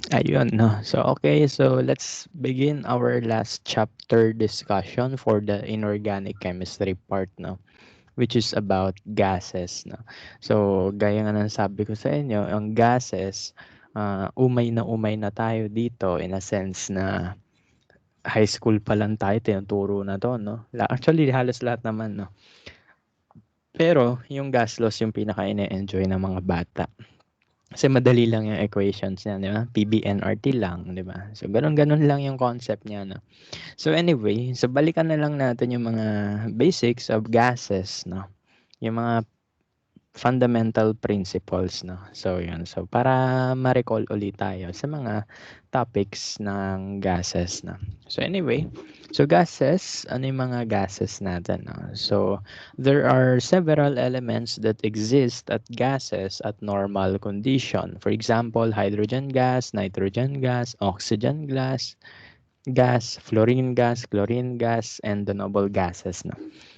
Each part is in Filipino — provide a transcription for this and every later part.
Ayun, no? So, okay. So, let's begin our last chapter discussion for the inorganic chemistry part, no? Which is about gases, no? So, gaya nga ng sabi ko sa inyo, ang gases, umay na tayo dito in a sense na high school pa lang tayo, tinuturo na to, no? Actually, halos lahat naman, no? Pero, yung gas loss yung pinaka-ine-enjoy ng mga bata. Kasi madali lang yung equations niya, di ba? PBNRT lang, di ba? So, ganun-ganun lang yung concept niya, no? So, anyway, so balikan na lang natin yung mga basics of gases, no? Yung mga fundamental principles, no? So, yun. So, para ma-recall ulit tayo sa mga topics ng gases, no? So, anyway, so gases, ano yung mga gases natin, no? So, there are several elements that exist at gases at normal condition. For example, hydrogen gas, nitrogen gas, oxygen gas, fluorine gas, chlorine gas, and the noble gases. No?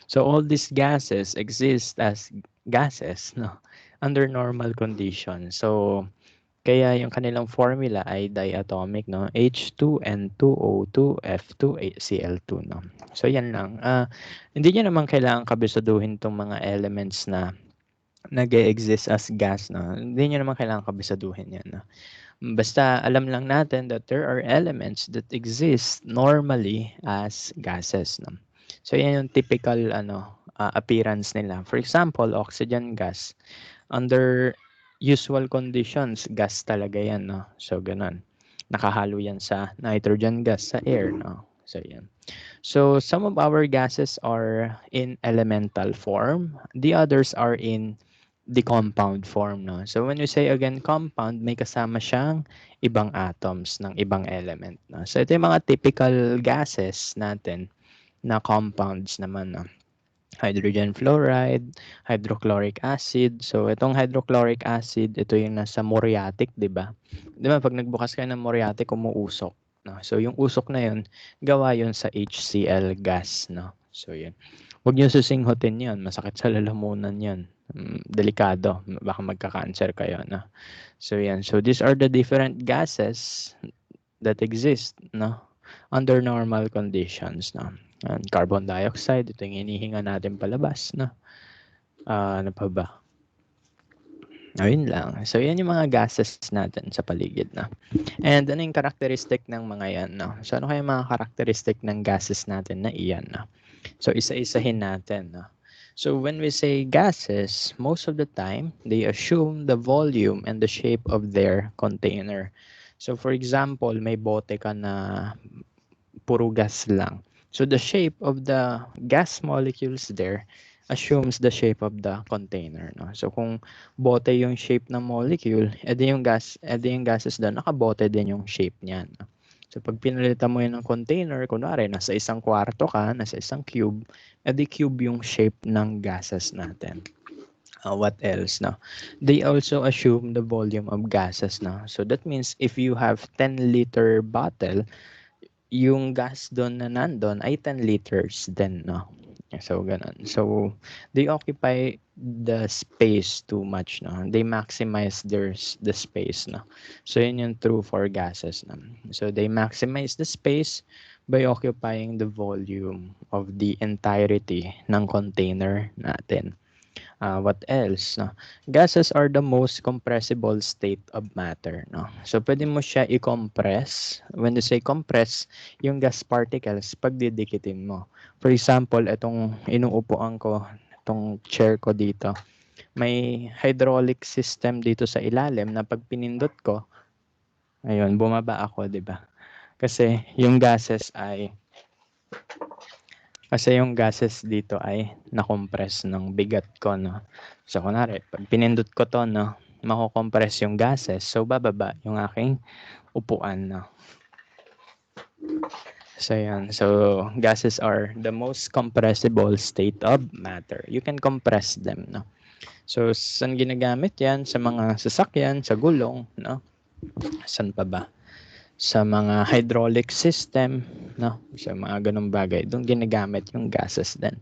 So all these gases exist as gases no? Under normal conditions. So kaya yung kanilang formula ay diatomic, no? H2N2O2F2Cl2, no? So yan lang. Hindi nyo naman kailangan kabisaduhin tong mga elements na nag-exist as gas, no? Hindi nyo naman kailangan kabisaduhin yan, no? Basta alam lang natin that there are elements that exist normally as gases. No? So yan yung typical appearance nila. For example, oxygen gas. Under usual conditions, gas talaga yan. No? So ganun. Nakahalo yan sa nitrogen gas, sa air. No? So yan. So some of our gases are in elemental form. The others are in the compound form, no? So when we say again compound, may kasama siyang ibang atoms ng ibang element, no? So ito yung mga typical gases natin na compounds naman, no? Hydrogen fluoride, hydrochloric acid. So itong hydrochloric acid, ito yung nasa muriatic, 'di ba? 'Di ba pag nagbukas kayo ng muriatic, umuusok, no? So yung usok na yun, gawa yun sa HCl gas, no? So yun. Huwag niyo susinghutin 'yon, masakit sa lalamunan 'yan. Delikado, baka magka-cancer kayo, no? So yan. So these are the different gases that exist, no? Under normal conditions, no? And carbon dioxide, ito yung inihinga natin palabas, no? Ano pa ba? Ayun lang. So yan yung mga gases natin sa paligid, no? And ano yung characteristic ng mga yan, no? So ano kaya yung mga characteristic ng gases natin na iyan, no? So isa-isahin natin, no? So when we say gases, most of the time, they assume the volume and the shape of their container. So for example, may bote ka na puro gas lang. So the shape of the gas molecules there assumes the shape of the container, no? So kung bote yung shape ng molecule, edi yung gases doon, nakabote din yung shape niyan, no? So pag pinalitan mo yun ng container, kunwari nasa isang kwarto ka, nasa isang cube, edi cube yung shape ng gases natin. What else, no? They also assume the volume of gases, no? So that means if you have 10-liter bottle, yung gas doon na nandun ay 10 liters din, no? So, ganun. So, they occupy the space too much, no? They maximize the space, no? So, yun yung true for gases, no? So, they maximize the space by occupying the volume of the entirety ng container natin. What else? No? Gases are the most compressible state of matter. No? So, pwede mo siya i-compress. When you say compress, yung gas particles, pagdidikitin mo. For example, itong inuupuan ko, itong chair ko dito, may hydraulic system dito sa ilalim na pag pinindot ko, ayun, bumaba ako, di ba? Kasi yung gases ay yung gases dito ay na-compress ng bigat ko, no? So, kunwari, pag pinindot ko to, no, mako-compress yung gases. So, bababa yung aking upuan, no? So, yan. So, gases are the most compressible state of matter. You can compress them, no? So, saan ginagamit yan? Sa mga sasakyan, sa gulong, no? Saan pa ba? Sa mga hydraulic system, no? Sa mga ganung bagay, doon ginagamit yung gases din.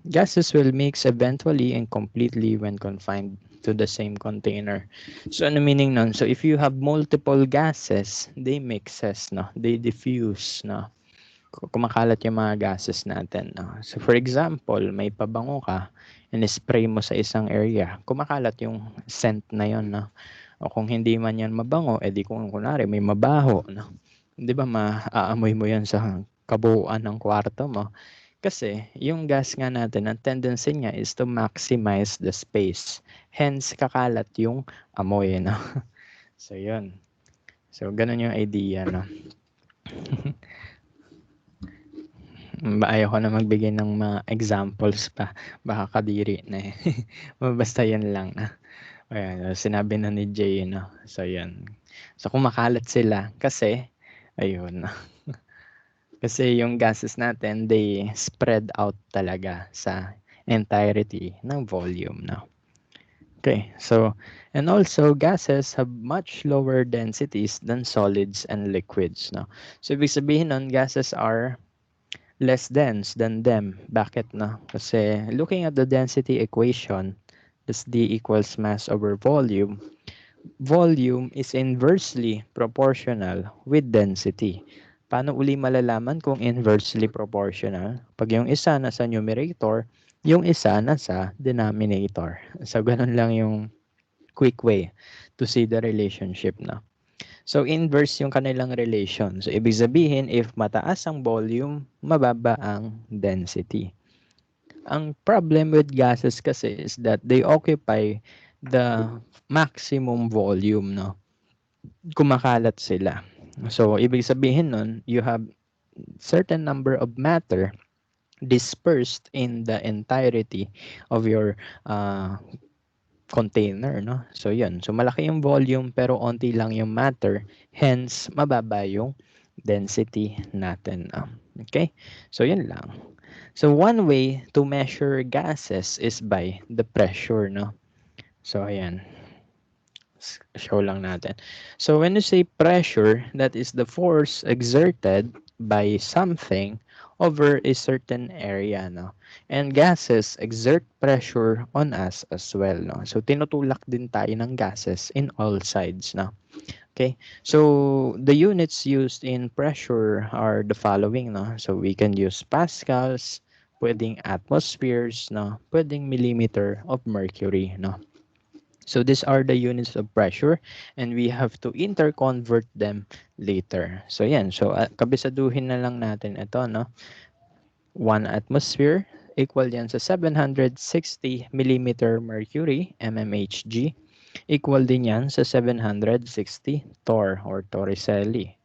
Gases will mix eventually and completely when confined to the same container. So ano meaning nun? So if you have multiple gases, they mixes, no? They diffuse, no? Kumakalat yung mga gases natin, no? So for example, may pabango ka and spray mo sa isang area, kumakalat yung scent na yon, no? O kung hindi man yan mabango, edi kung kunwari may mabaho, no? 'Di ba maaamoy mo yan sa kabuuan ng kwarto mo? Kasi yung gas nga natin, ang tendency niya is to maximize the space. Hence, kakalat yung amoy, no? So, yun. So, ganun yung idea, no? Ayaw ko na magbigay ng mga examples pa. Baka kadiri na eh. Basta yan lang na. Ayan, sinabi na ni Jay, no? So, yun. So, kumakalat sila kasi, ayun. Kasi yung gases natin, they spread out talaga sa entirety ng volume, no? Okay, so, and also gases have much lower densities than solids and liquids, no? So, ibig sabihin nun, gases are less dense than them. Bakit, no? Kasi looking at the density equation, that's D equals mass over volume, volume is inversely proportional with density. Paano uli malalaman kung inversely proportional? Pag yung isa nasa numerator, yung isa nasa denominator. So, ganun lang yung quick way to see the relationship na. So, inverse yung kanilang relation. So, ibig sabihin, if mataas ang volume, mababa ang density. Ang problem with gases kasi is that they occupy the maximum volume, no? Kumakalat sila. So, ibig sabihin nun, you have certain number of matter dispersed in the entirety of your container, no? So, yun. So, malaki yung volume pero onti lang yung matter. Hence, mababa yung density natin. Okay? So, yun lang. So, one way to measure gases is by the pressure, no? So, ayan. Show lang natin. So, when you say pressure, that is the force exerted by something over a certain area, no? And gases exert pressure on us as well, no? So, tinutulak din tayo ng gases in all sides, no? Okay? So, the units used in pressure are the following, no? So, we can use pascals, pwedeng atmospheres, no? Pwedeng millimeter of mercury, no? So these are the units of pressure and we have to interconvert them later. So yan, so kabisaduhin na lang natin ito, no? 1 atmosphere equal yan sa 760 millimeter mercury, mmHg. Equal din yan sa 760 torr or torricelli.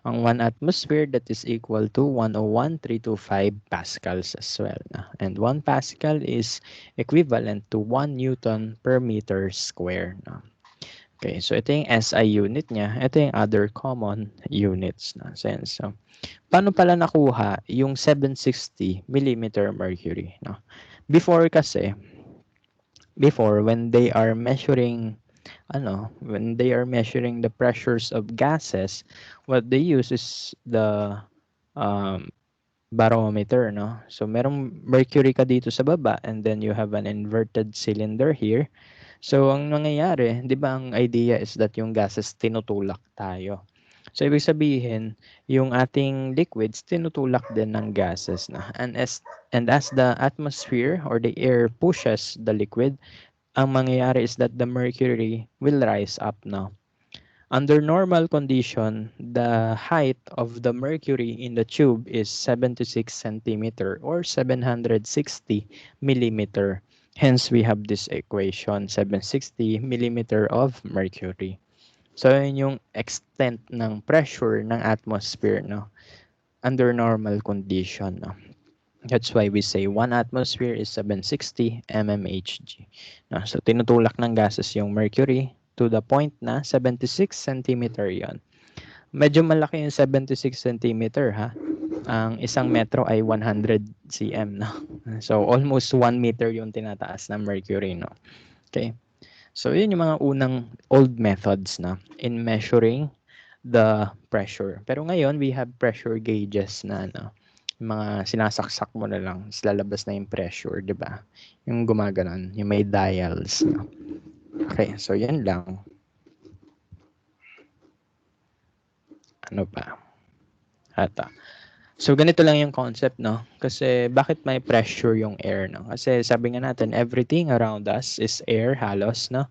Ang 1 atmosphere, that is equal to 101,325 pascals as well. And 1 pascal is equivalent to 1 Newton per meter square. Okay, so ito yung SI unit niya. Ito yung other common units na sense. So, paano pala nakuha yung 760 millimeter mercury? No? Before kasi, when they are measuring when they are measuring the pressures of gases, what they use is the um, barometer, no? So, merong mercury ka dito sa baba and then you have an inverted cylinder here. So, ang nangyayari, di ba ang idea is that yung gases tinutulak tayo. So, ibig sabihin, yung ating liquids tinutulak din ng gases na. And as the atmosphere or the air pushes the liquid, ang mangyayari is that the mercury will rise up now. Under normal condition, the height of the mercury in the tube is 76 centimeter or 760 millimeter. Hence, we have this equation, 760 millimeter of mercury. So, yun yung extent ng pressure ng atmosphere, no? Under normal condition, no? That's why we say 1 atmosphere is 760 mmHg. So, tinutulak ng gases yung mercury to the point na 76 centimeter yon. Medyo malaki yung 76 centimeter, ha? Ang isang metro ay 100 cm, no? So, almost 1 meter yung tinataas ng mercury, no? Okay. So, yun yung mga unang old methods na in measuring the pressure. Pero ngayon, we have pressure gauges na, no? Yung mga sinasaksak mo na lang, lalabas na yung pressure, di ba? Yung gumaganon, yung may dials, no? Okay, so yan lang. Ano pa? Ata. So ganito lang yung concept, no? Kasi bakit may pressure yung air, no? Kasi sabi nga natin, everything around us is air, halos, no?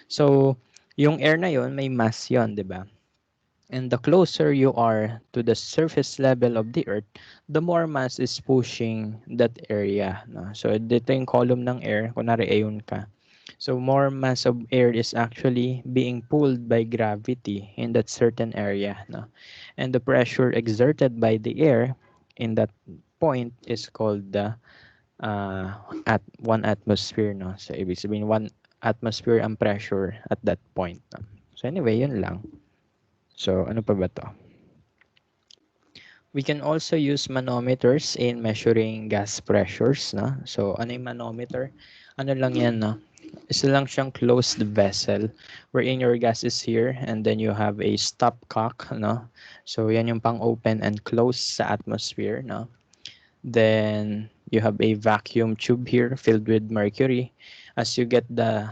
So yung air na yon may mass yon, di ba? And the closer you are to the surface level of the earth, the more mass is pushing that area, no? So dito yung column ng air, kunwari ayon ka. So more mass of air is actually being pulled by gravity in that certain area, no? And the pressure exerted by the air in that point is called the at 1 atmosphere, no? So ibig sabihin 1 atmosphere ang pressure at that point, no? So anyway, yun lang. So ano pa ba to? We can also use manometers in measuring gas pressures, no? So ano yung manometer? Ano lang yan, no? Isa lang siyang closed vessel wherein your gas is here and then you have a stopcock, no? So yan yung pang open and close sa atmosphere, no? Then you have a vacuum tube here filled with mercury. As you get the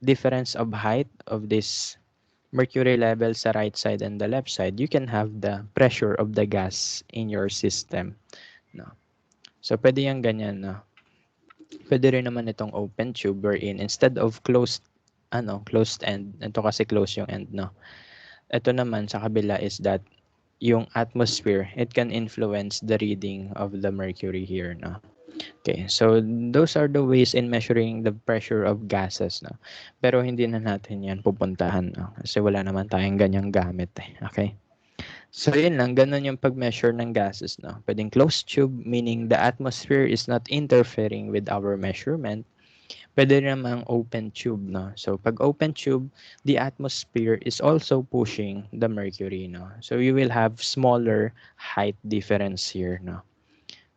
difference of height of this mercury level sa right side and the left side, you can have the pressure of the gas in your system, no? So pwede yung ganyan, no? Pwede rin naman itong open tube wherein instead of closed end, ito kasi close yung end, no? Ito naman sa kabila is that yung atmosphere, it can influence the reading of the mercury here, no? Okay, so those are the ways in measuring the pressure of gases, no? Pero hindi na natin yan pupuntahan, no? Kasi wala naman tayong ganyang gamit, eh. Okay? So yun lang, ganun yung pag-measure ng gases, no? Pwedeng closed tube, meaning the atmosphere is not interfering with our measurement. Pwede namang open tube, no? So pag open tube, the atmosphere is also pushing the mercury, no? So you will have smaller height difference here, no?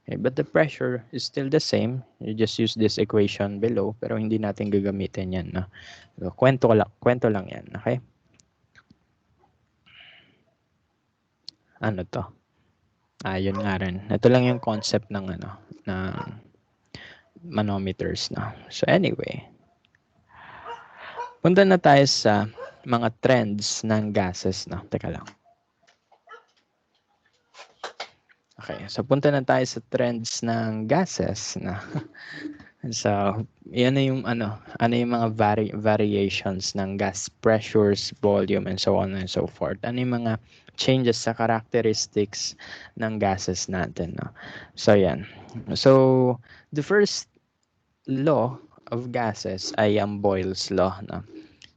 Okay, but the pressure is still the same. You just use this equation below, pero hindi natin gagamitin yan, no? So, kwento lang yan, okay? Ano to? Yun nga rin. Ito lang yung concept ng ng manometers, no? So anyway, punta na tayo sa mga trends ng gases, no? Teka lang. Okay, so punta na tayo sa trends ng gases, no? So, yan na yung ano yung mga variations ng gas pressures, volume, and so on and so forth. Ano yung mga changes sa characteristics ng gases natin, no? So, yan. So, the first law of gases ay ang Boyle's law, no?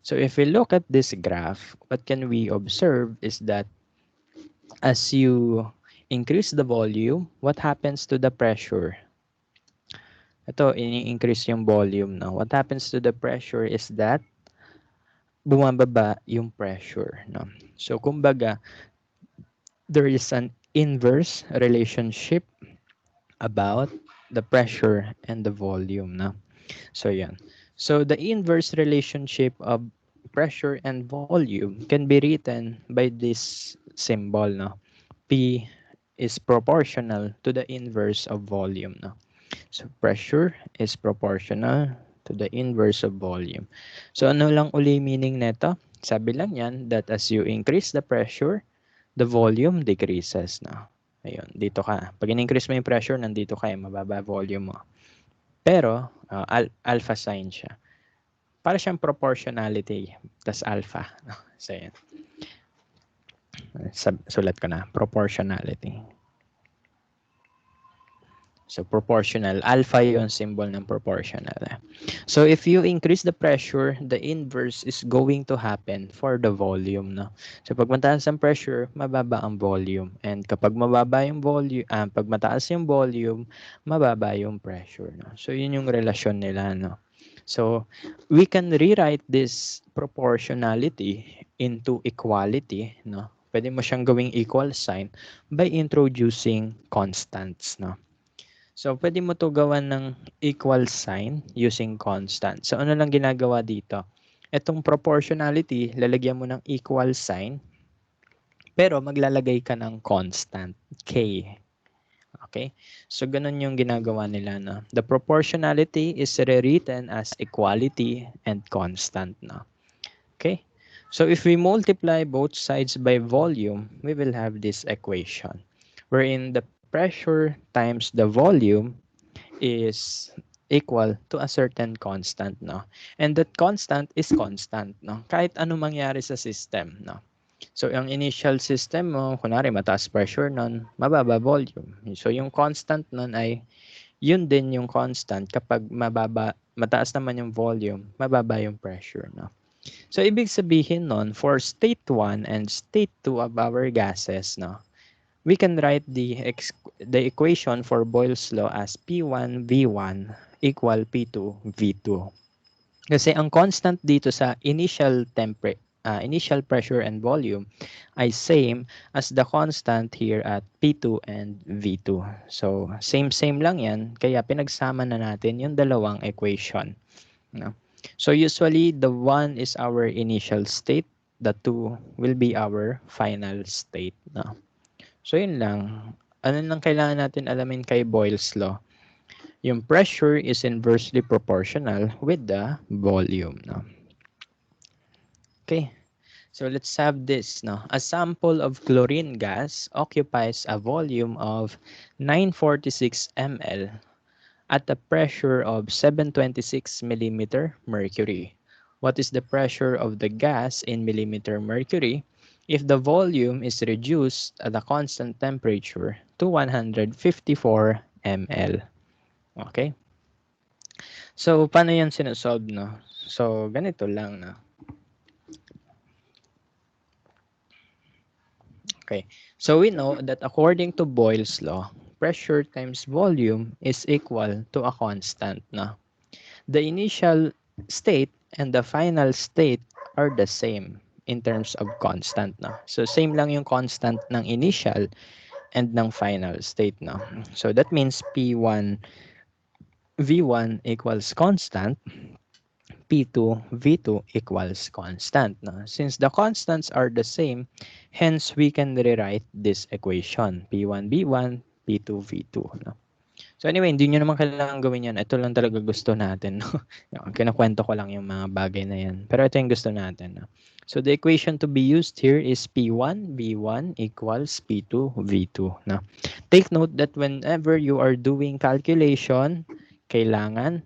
So, if we look at this graph, what can we observe is that as you increase the volume, what happens to the pressure? Ito, ini-increase yung volume, no? What happens to the pressure is that bumababa yung pressure, no? So, kumbaga, there is an inverse relationship about the pressure and the volume, no? So, yan. So, the inverse relationship of pressure and volume can be written by this symbol, no? P is proportional to the inverse of volume, no? So, pressure is proportional to the inverse of volume. So, ano lang uli meaning nito? Sabi lang yan that as you increase the pressure, the volume decreases, no? Ayun, dito ka. Pag in-increase mo yung pressure, nandito ka, mababa volume mo. Pero, alpha sign siya. Para siyang proportionality, tas alpha. No? So, yan. Sulat ko na, proportionality. So, proportional. Alpha yung symbol ng proportional. So, if you increase the pressure, the inverse is going to happen for the volume. No? So, pag mataas ang pressure, mababa ang volume. And kapag mababa yung volume, pag mataas yung volume, mababa yung pressure. No? So, yun yung relasyon nila. No? So, we can rewrite this proportionality into equality. No? Pwede mo siyang gawing equal sign by introducing constants. No? So, pwede mo to gawan ng equal sign using constant. So, ano lang ginagawa dito? Itong proportionality, lalagyan mo ng equal sign, pero maglalagay ka ng constant, K. Okay? So, ganun yung ginagawa nila, no? The proportionality is rewritten as equality and constant, no? Okay? So, if we multiply both sides by volume, we will have this equation wherein the pressure times the volume is equal to a certain constant, no? And that constant is constant, no? Kahit ano mangyari sa system, no? So, ang initial system mo, kunwari mataas pressure nun, mababa volume. So, yung constant nun ay yun din yung constant kapag mataas naman yung volume, mababa yung pressure, no? So, ibig sabihin nun, for state 1 and state 2 of our gases, no, we can write the equation for Boyle's law as P1 V1 equal P2 V2. Kasi ang constant dito sa initial pressure and volume ay same as the constant here at P2 and V2. So, same lang yan. Kaya pinagsama na natin yung dalawang equation. No? So, usually, the 1 is our initial state. The 2 will be our final state. No? So, yun lang. Ano lang kailangan natin alamin kay Boyle's law? Yung pressure is inversely proportional with the volume. No? Okay. So let's have this. No? A sample of chlorine gas occupies a volume of 946 ml at a pressure of 726 millimeter mercury. What is the pressure of the gas in millimeter mercury if the volume is reduced at a constant temperature to 154 ml? Okay? So, paano yan sinasolve, no? So, ganito lang, no? Okay. So, we know that according to Boyle's law, pressure times volume is equal to a constant, no? The initial state and the final state are the same in terms of constant, no? So, same lang yung constant ng initial and ng final state, no? So, that means P1 V1 equals constant, P2 V2 equals constant. No? Since the constants are the same, hence we can rewrite this equation, P1 V1, P2 V2. No? So anyway, hindi nyo naman kailangan gawin yan. Ito lang talaga gusto natin. No? Kinakwento ko lang yung mga bagay na yan. Pero ito yung gusto natin. No? So the equation to be used here is P1 V1 equals P2 V2. No? Take note that whenever you are doing calculation, kailangan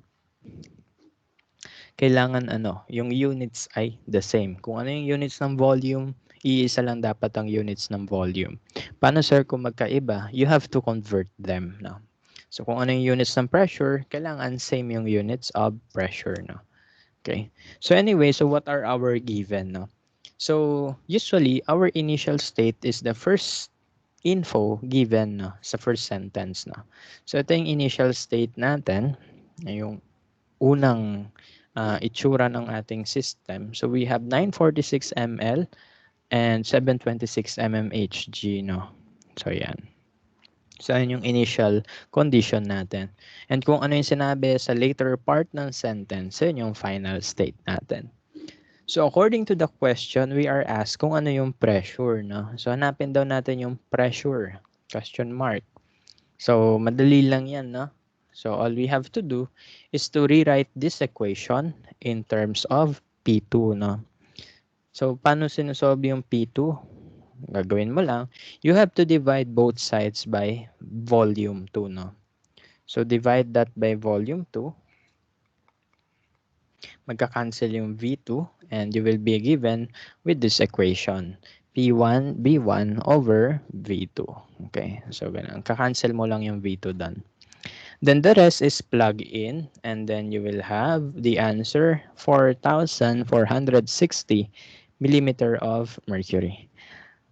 yung units ay the same. Kung ano yung units ng volume, iisa lang dapat ang units ng volume. Paano sir kung magkaiba? You have to convert them. No? So kung ano yung units ng pressure, kailangan same yung units of pressure. No? Okay. So anyway, so what are our given? No? So usually, our initial state is the first info given no, sa first sentence. No? So ito yung initial state natin, yung unang itsura ng ating system. So we have 946 ml and 726 mmHg, no? So yan. So yan yung initial condition natin. And kung ano yung sinabi sa later part ng sentence, yun yung final state natin. So according to the question, we are asked kung ano yung pressure, no? So hanapin daw natin yung pressure, question mark. So madali lang yan, no? So all we have to do is to rewrite this equation in terms of P2, no? So paano sinosolve yung P2? Gagawin mo lang, you have to divide both sides by volume 2, no? So divide that by volume 2, magka-cancel yung V2 and you will be given with this equation, P1 B1 over V2. Okay, so ganun. Kakancel mo lang yung V2 done. Then the rest is plug in and then you will have the answer 4,460 millimeter of mercury.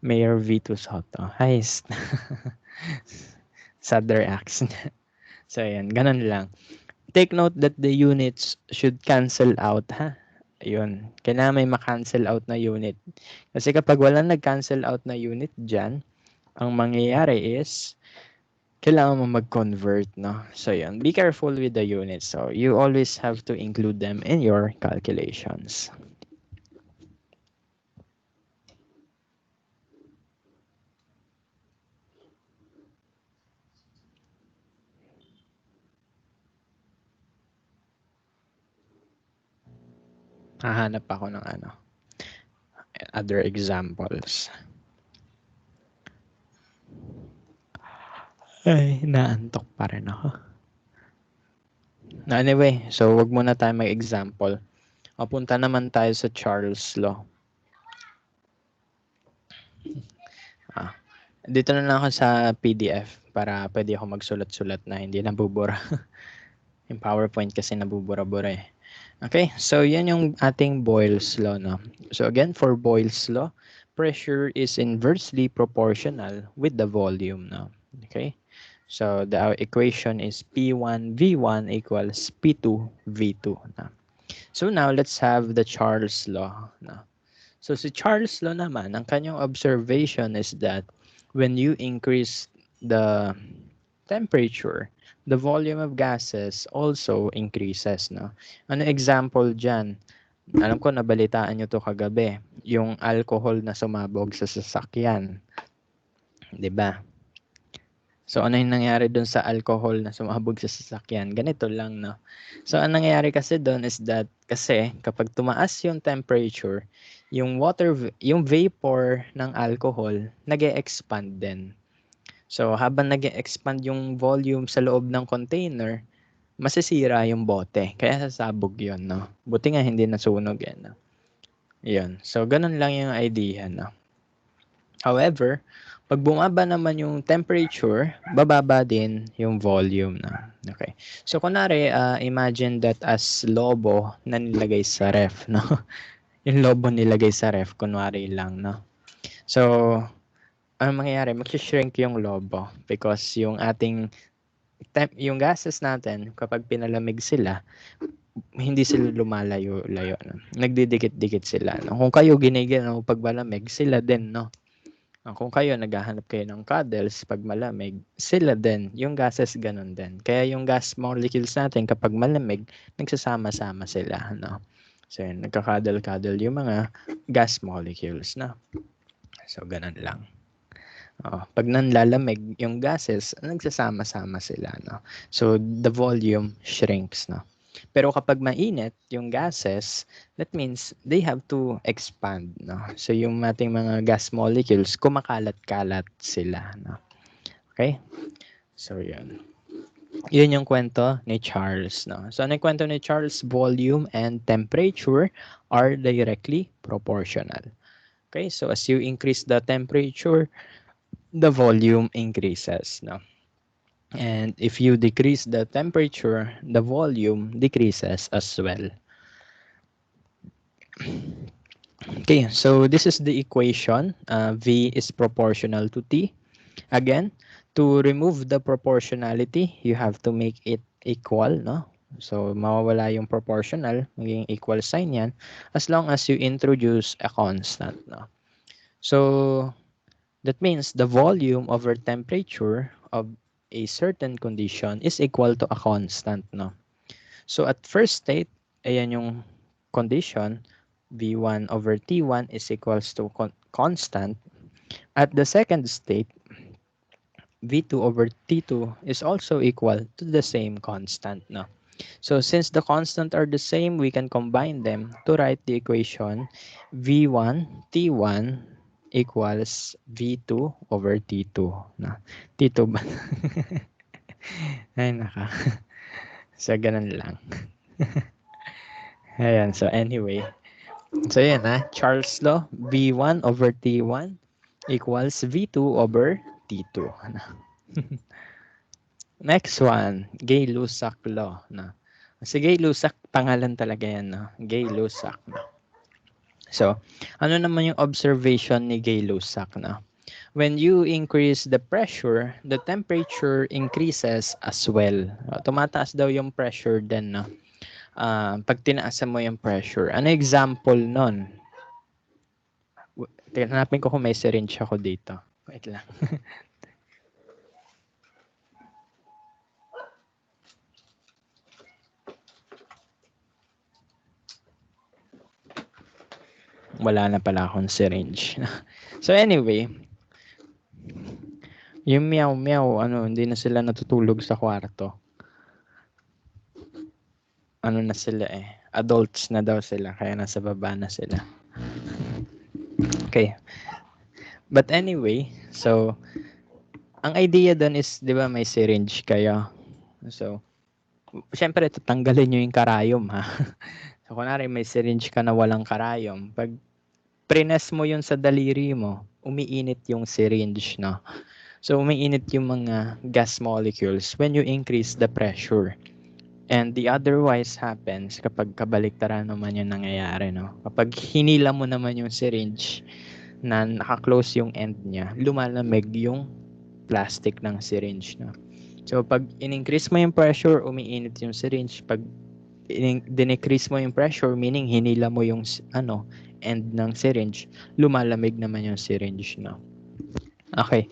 Mayor V2 Soto. Hi. Sad reacts. So yan, ganun lang. Take note that the units should cancel out, ha? Ayun. Kailangan may ma-cancel out na unit. Kasi kapag walang nag-cancel out na unit dyan, ang mangyayari is kailangan mo mag-convert, no? So, yun. Be careful with the units. So, you always have to include them in your calculations. Hahanap ako ng other examples. Ay, naantok pa rin ako. Anyway, so wag muna tayo mag-example. Papunta naman tayo sa Charles Law. Dito na lang ako sa PDF para pwede ako magsulat-sulat na hindi nabubura. Yung PowerPoint kasi nabubura-bura eh. Okay, so yan yung ating Boyle's Law. No? So again, for Boyle's Law, pressure is inversely proportional with the volume. No? Okay, so the equation is P1 V1 equals P2 V2. No? So now let's have the Charles Law. No? So si Charles Law naman, ang kanyang observation is that when you increase the temperature, the volume of gases also increases. No? Ano example dyan? Alam ko nabalitaan nyo to kagabi, yung alcohol na sumabog sa sasakyan. 'Di ba? So ano yung nangyari doon sa alcohol na sumabog sa sasakyan? Ganito lang, no? So ang nangyayari kasi doon is that kasi kapag tumaas yung temperature, yung yung vapor ng alcohol nag-e-expand din. So habang nag-e-expand yung volume sa loob ng container, masisira yung bote. Kaya sasabog yun, no? Buti nga hindi nasunog yan, no? Yun. So ganun lang yung idea, no? However, pag bumaba naman yung temperature, bababa din yung volume na. Okay. So kunwari, imagine that as lobo na nilagay sa ref, no? Yung lobo nilagay sa ref, kunwari lang, no? So, ano mangyayari? Mag-shrink yung lobo because yung yung gases natin, kapag pinalamig sila, hindi sila lumalayo-layo. No? Nagdidikit-dikit sila. No? Kung kayo ginigil pag malamig, sila din, no? Kung kayo naghahanap kayo ng cuddles pag malamig, sila din, yung gases ganun din. Kaya yung gas molecules natin kapag malamig, nagsasama-sama sila, no? So yun, nagka-cuddle-cuddle yung mga gas molecules, no? So ganun lang. Pag nanlalamig yung gases, nagsasama-sama sila, no? So the volume shrinks, no? Pero kapag mainit yung gases, that means they have to expand, no? So yung ating mga gas molecules, kumakalat-kalat sila, no? Okay? So yun. Yun yung kwento ni Charles, no? So ano yung kwento ni Charles? Volume and temperature are directly proportional. Okay? So as you increase the temperature, the volume increases, no? And if you decrease the temperature, the volume decreases as well. Okay, so this is the equation. V is proportional to T. Again, to remove the proportionality, you have to make it equal, no? So, mawawala yung proportional, maging equal sign yan, as long as you introduce a constant, no? So, that means the volume over temperature of a certain condition is equal to a constant, no? So at first state, ayan yung condition, V1 over T1 is equals to constant. At the second state, V2 over T2 is also equal to the same constant, no? So since the constant are the same, we can combine them to write the equation V1 T1 equals V2 over T2. No? T2 ba? Ay, naka. So, ganun lang. Ayan, so anyway. So, yan Charles Law, V1 over T1 equals V2 over T2. Next one, Gay-Lussac Law. Si Gay-Lussac, pangalan talaga yan. Gay-Lussac. So, ano naman yung observation ni Gay-Lussac? When you increase the pressure, the temperature increases as well. Tumataas daw yung pressure din, no? Pag tinaasan mo yung pressure. Ano example nun? Hanapin ko kung may syringe ako dito. Wait lang. Wala na pala akong syringe. So anyway, yung meow, hindi na sila natutulog sa kwarto. Ano na sila adults na daw sila, kaya nasa baba na sila. Okay. But anyway, so, ang idea doon is, di ba, may syringe kayo. So, syempre, tatanggalin nyo yung karayom, ha? So, kunwari, may syringe ka na walang karayom. Pag prines mo yun sa daliri mo, umiinit yung syringe, no? So, umiinit yung mga gas molecules when you increase the pressure. And the otherwise happens kapag kabaliktaran naman yung nangyayari, no? Kapag hinila mo naman yung syringe na naka-close yung end niya, lumalamig yung plastic ng syringe, no? So, pag in-increase mo yung pressure, umiinit yung syringe. Pag dinecrease mo yung pressure, meaning hinila mo yung end ng syringe, lumalamig naman yung syringe, no? Okay.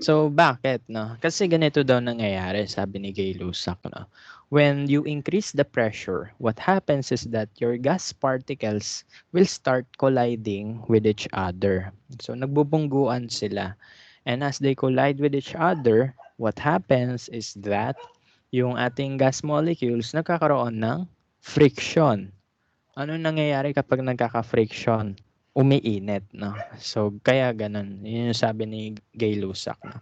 So, bakit, no? Kasi ganito daw nangyayari, sabi ni Gay Lussac, no? When you increase the pressure, what happens is that your gas particles will start colliding with each other. So, nagbubungguan sila. And as they collide with each other, what happens is that yung ating gas molecules nagkakaroon ng friction. Ano nangyayari kapag nagkaka-friction? Umiinit, no? So, kaya ganun. Yun yung sabi ni Gay Lussac, no?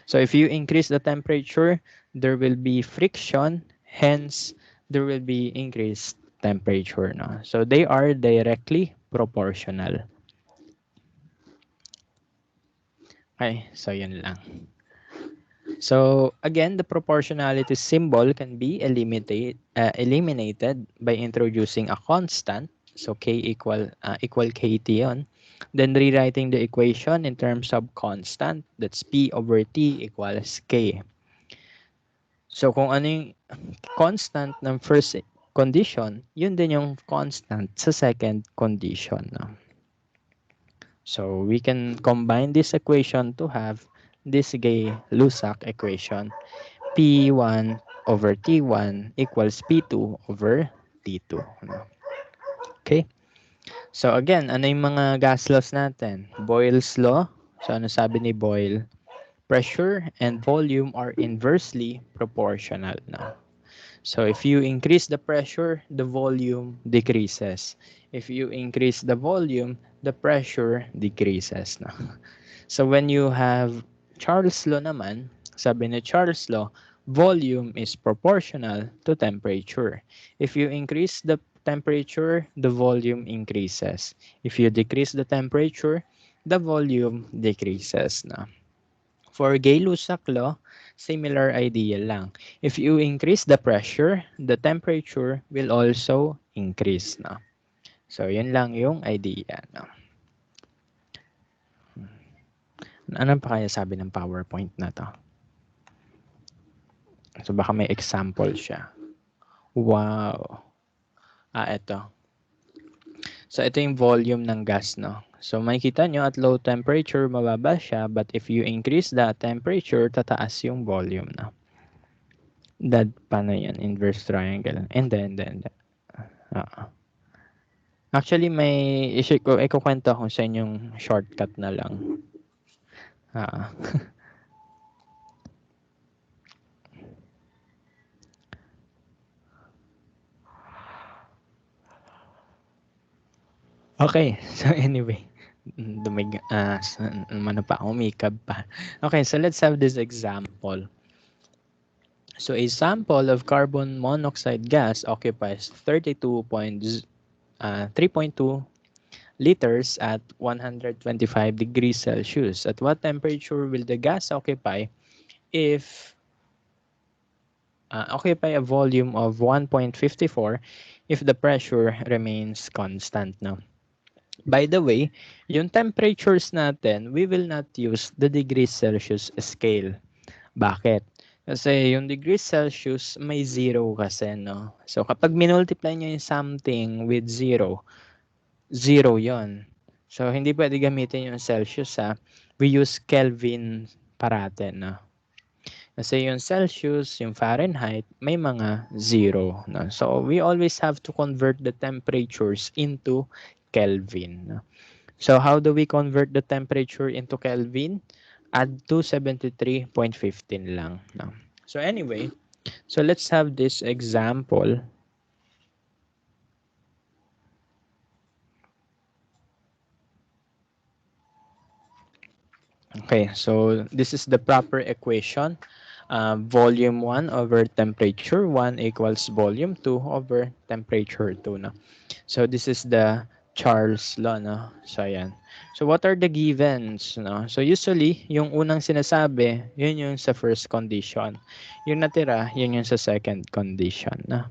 So, if you increase the temperature, there will be friction, hence, there will be increased temperature, no? So, they are directly proportional. Okay, so yun lang. So, again, the proportionality symbol can be eliminated by introducing a constant. So, K equal KT yun. Then, rewriting the equation in terms of constant. That's P over T equals K. So, kung ano yung constant ng first condition, yun din yung constant sa second condition. No? So, we can combine this equation to have this Gay-Lussac equation. P1 over T1 equals P2 over T2. Okay? So, again, ano yung mga gas laws natin? Boyle's law. So, ano sabi ni Boyle? Pressure and volume are inversely proportional. No? So, if you increase the pressure, the volume decreases. If you increase the volume, the pressure decreases. No? So, when you have Charles' law naman, sabi ni Charles' law, volume is proportional to temperature. If you increase the temperature, the volume increases. If you decrease the temperature, the volume decreases. Na. For Gay-Lussac law, similar idea lang. If you increase the pressure, the temperature will also increase. Na. So, yun lang yung idea. Na. Ano pa kaya sabi ng PowerPoint na to? So, baka may example siya. Wow. Ito. So, ito yung volume ng gas, no? So, makikita nyo at low temperature, mababa siya. But if you increase the temperature, tataas yung volume, no? Paano yan? Inverse triangle. And then. Actually, may ikukwento ko sa inyong shortcut na lang. Okay, so anyway, umikab pa. Okay, so let's have this example. So a sample of carbon monoxide gas occupies 3.2 liters at 125 degrees Celsius. At what temperature will the gas occupy if occupy a volume of 1.54 if the pressure remains constant? Now, by the way, yung temperatures natin, we will not use the degrees Celsius scale. Bakit? Kasi yung degrees Celsius may zero kasi, no? So, kapag minultiply nyo yung something with zero, zero yon. So, hindi pwede gamitin yung Celsius, ha? We use Kelvin parate, no? Kasi yung Celsius, yung Fahrenheit, may mga zero, no? So, we always have to convert the temperatures into Kelvin, no? So, how do we convert the temperature into Kelvin? Add 273.15 lang. No? So, anyway, so let's have this example. Okay, so this is the proper equation. Volume 1 over temperature 1 equals volume 2 over temperature 2. No? So this is the Charles law. No? So ayan. So what are the givens? No? So usually, yung unang sinasabi, yun yung sa first condition. Yung natira, yun yung sa second condition. No?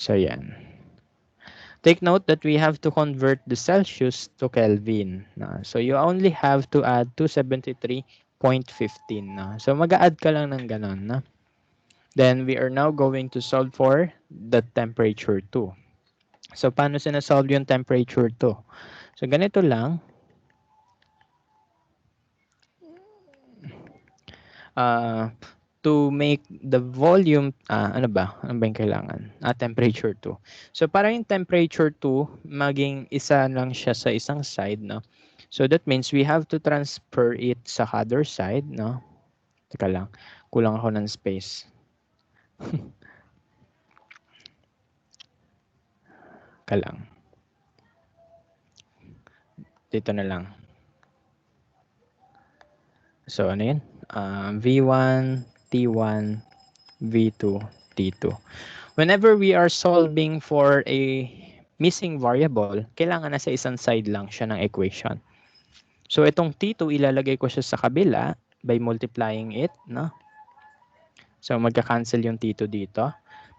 So ayan. Take note that we have to convert the Celsius to Kelvin. No? So you only have to add 273.15. No? So mag-add ka lang ng ganon. No? Then we are now going to solve for the temperature 2. So paano sinasolve yung temperature 2? So ganito lang. Uh, to make the volume, ano ba? Ano ba yung kailangan? Temperature 2. So para yung temperature 2, maging isa lang siya sa isang side, no? So that means we have to transfer it sa other side, no? Teka lang, kulang ako ng space. Teka lang. Dito na lang. So ano yun? V1, T1, V2, T2. Whenever we are solving for a missing variable, kailangan na sa isang side lang siya ng equation. So itong T2, ilalagay ko siya sa kabila by multiplying it. No? So magka-cancel yung T2 dito.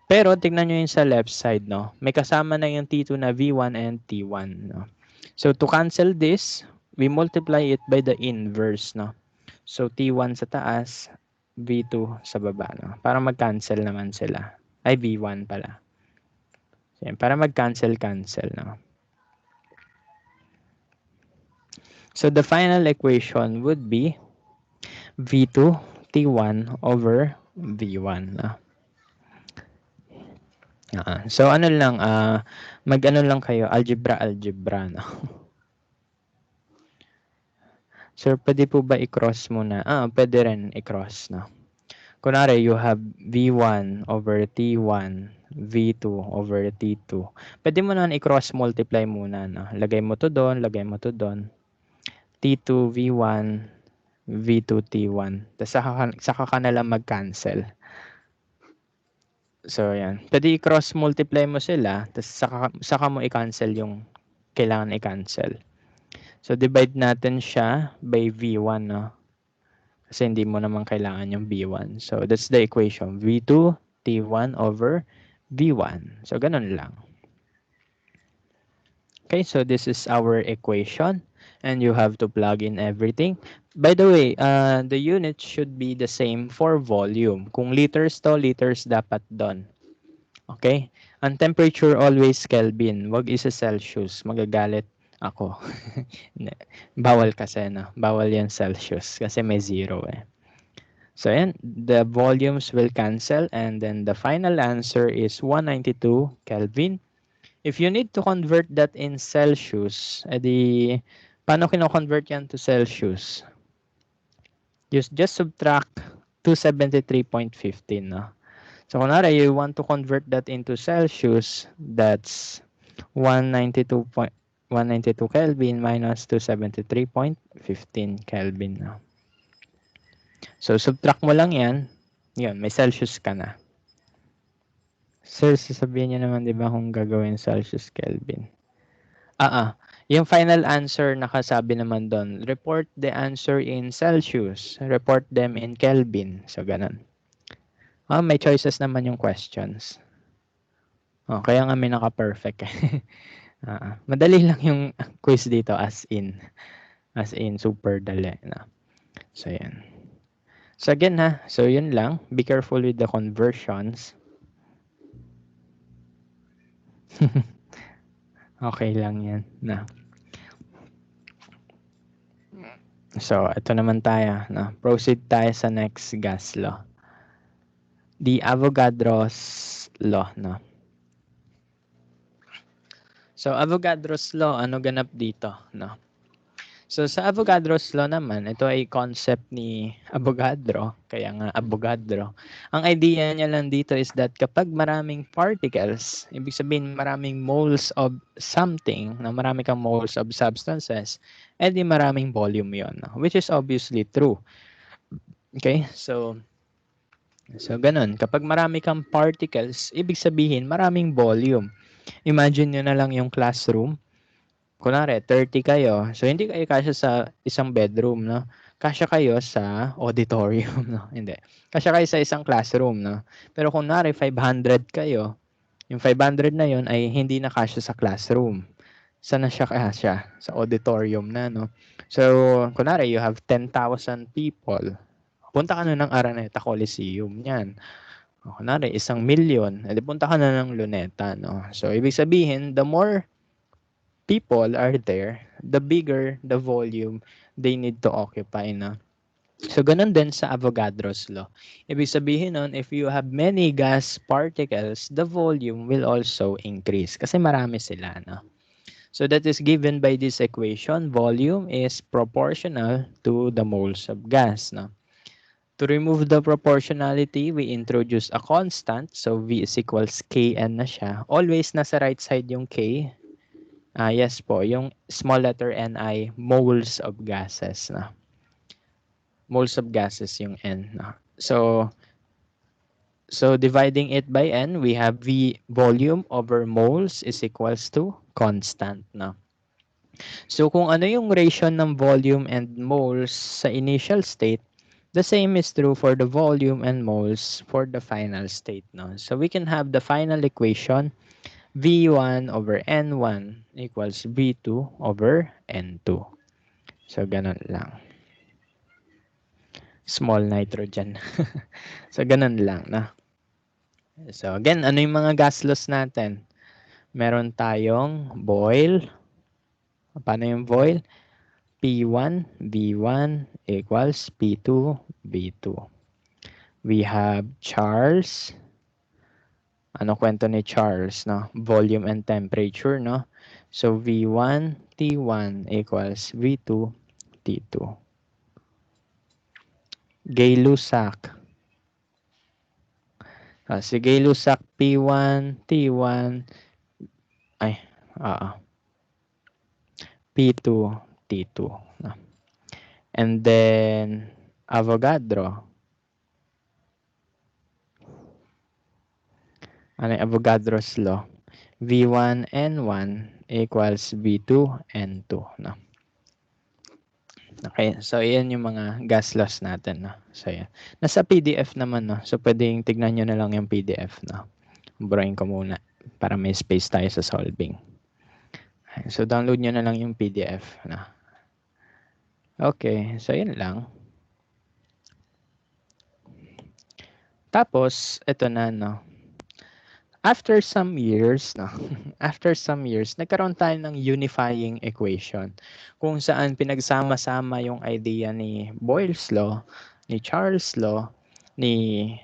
Pero tignan nyo yung sa left side. No? May kasama na yung T2 na V1 and T1. No? So to cancel this, we multiply it by the inverse. No? So T1 sa taas, V2 sa baba. No? Para mag-cancel naman sila. Ay, V1 pala. So, yan, para mag-cancel. No? So the final equation would be V2 T1 over V1. No? So ano lang, mag-ano lang kayo, algebra. No? Sir, pwede po ba i-cross muna? Pwede rin i-cross. No? Kunwari, you have V1 over T1, V2 over T2. Pwede mo naman i-cross multiply muna. No? Lagay mo to doon, lagay mo to doon. T2 V1, V2 T1. Tapos saka ka na lang mag-cancel. So, yan. Pwede i-cross multiply mo sila, tapos saka mo i-cancel yung kailangan i-cancel. So, divide natin siya by V1, no? Kasi hindi mo naman kailangan yung V1. So, that's the equation. V2 T1 over V1. So, ganun lang. Okay, so this is our equation. And you have to plug in everything. By the way, the unit should be the same for volume. Kung liters to, liters dapat doon. Okay? Ang temperature always Kelvin. Wag isa Celsius. Magagalit ako. Bawal kasi, no? Bawal yan Celsius kasi may zero eh. So, yan. The volumes will cancel and then the final answer is 192 Kelvin. If you need to convert that in Celsius, edi, paano kino-convert yan to Celsius? Just subtract 273.15, no? So, kunwari, you want to convert that into Celsius, that's 192 Kelvin minus 273.15 Kelvin. No? So, subtract mo lang yan. Yun, may Celsius ka na. Sir, sasabihin niyo naman, di ba, kung gagawin Celsius Kelvin? Yung final answer nakasabi naman doon, report the answer in Celsius. Report them in Kelvin. So, ganun. May choices naman yung questions. Kaya nga may naka-perfect. Madali lang yung quiz dito as in. As in, super dali. No? So, yan. So, again So, yun lang. Be careful with the conversions. Okay lang yan. Na. So, ito naman tayo. No? Proceed tayo sa next gas law. The Avogadro's law. No? So, Avogadro's law, ano ganap dito? No? So sa Avogadro's law naman, ito ay concept ni Avogadro, kaya nga Avogadro. Ang idea niya lang dito is that kapag maraming particles, ibig sabihin maraming moles of something, na marami kang moles of substances, edi maraming volume yon, which is obviously true. Okay, so ganun. Kapag marami kang particles, ibig sabihin maraming volume. Imagine nyo na lang yung classroom. Kunwari, 30 kayo. So, hindi kayo kasya sa isang bedroom, no? Kasya kayo sa auditorium, no? Hindi. Kasya kayo sa isang classroom, no? Pero kunwari, 500 kayo. Yung 500 na yon ay hindi na kasya sa classroom. Saan na siya kasya? Sa auditorium na, no? So, kunwari, you have 10,000 people. Punta ka na ng Araneta Coliseum, yan. Kunwari, 1,000,000. Edi punta ka na ng Luneta, no? So, ibig sabihin, the more people are there, the bigger the volume they need to occupy na. So, ganun din sa Avogadro's law. Ibig sabihin nun, if you have many gas particles, the volume will also increase kasi marami sila. No? So, that is given by this equation. Volume is proportional to the moles of gas. No? To remove the proportionality, we introduce a constant. So, V is equals Kn na siya. Always nasa right side yung K. Yes po, yung small letter Ni, moles of gases na. Moles of gases yung N na. So dividing it by N, we have V volume over moles is equals to constant na. So kung ano yung ratio ng volume and moles sa initial state, the same is true for the volume and moles for the final state. No? So we can have the final equation V1 over N1 equals V2 over N2. So, ganun lang. Small nitrogen. So, ganun lang na. So, again, ano yung mga gas laws natin? Meron tayong boil. Paano yung boil? P1, V1 equals P2, V2. We have Charles. Ano kwento ni Charles, no? Volume and temperature, no? So, V1, T1 equals V2, T2. Gay-Lussac. Si Gay-Lussac, P1, T1, ay, P2, T2. No? And then, Avogadro. Ano yung Avogadro's law? V1, N1 equals V2, N2. No? Okay, so yan yung mga gas laws natin. No? So yan. Nasa PDF naman, no? So pwedeng tignan nyo na lang yung PDF. No? Burahin ko muna para may space tayo sa solving. So download nyo na lang yung PDF. No? Okay, so yan lang. Tapos, ito na, no? After some years, no? After some years, nagkaroon tayo ng unifying equation kung saan pinagsama-sama yung idea ni Boyle's law, ni Charles' law, ni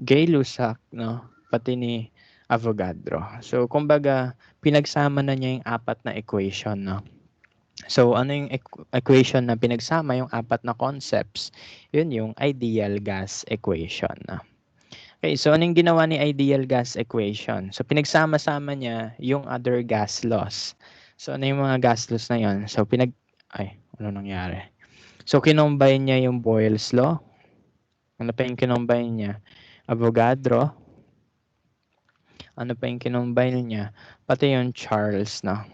Gay-Lussac, no? Pati ni Avogadro. So, kumbaga, pinagsama na niya yung apat na equation, no? So, ano yung equation na pinagsama yung apat na concepts? Yun yung ideal gas equation, no? Okay, so anong ginawa ni ideal gas equation? So pinagsama-sama niya yung other gas laws. So ano yung mga gas laws na yun? So ano nangyari? So kinombine niya yung Boyle's law. Ano pa yung kinombine niya? Avogadro. Ano pa yung kinombine niya? Pati yung Charles, no?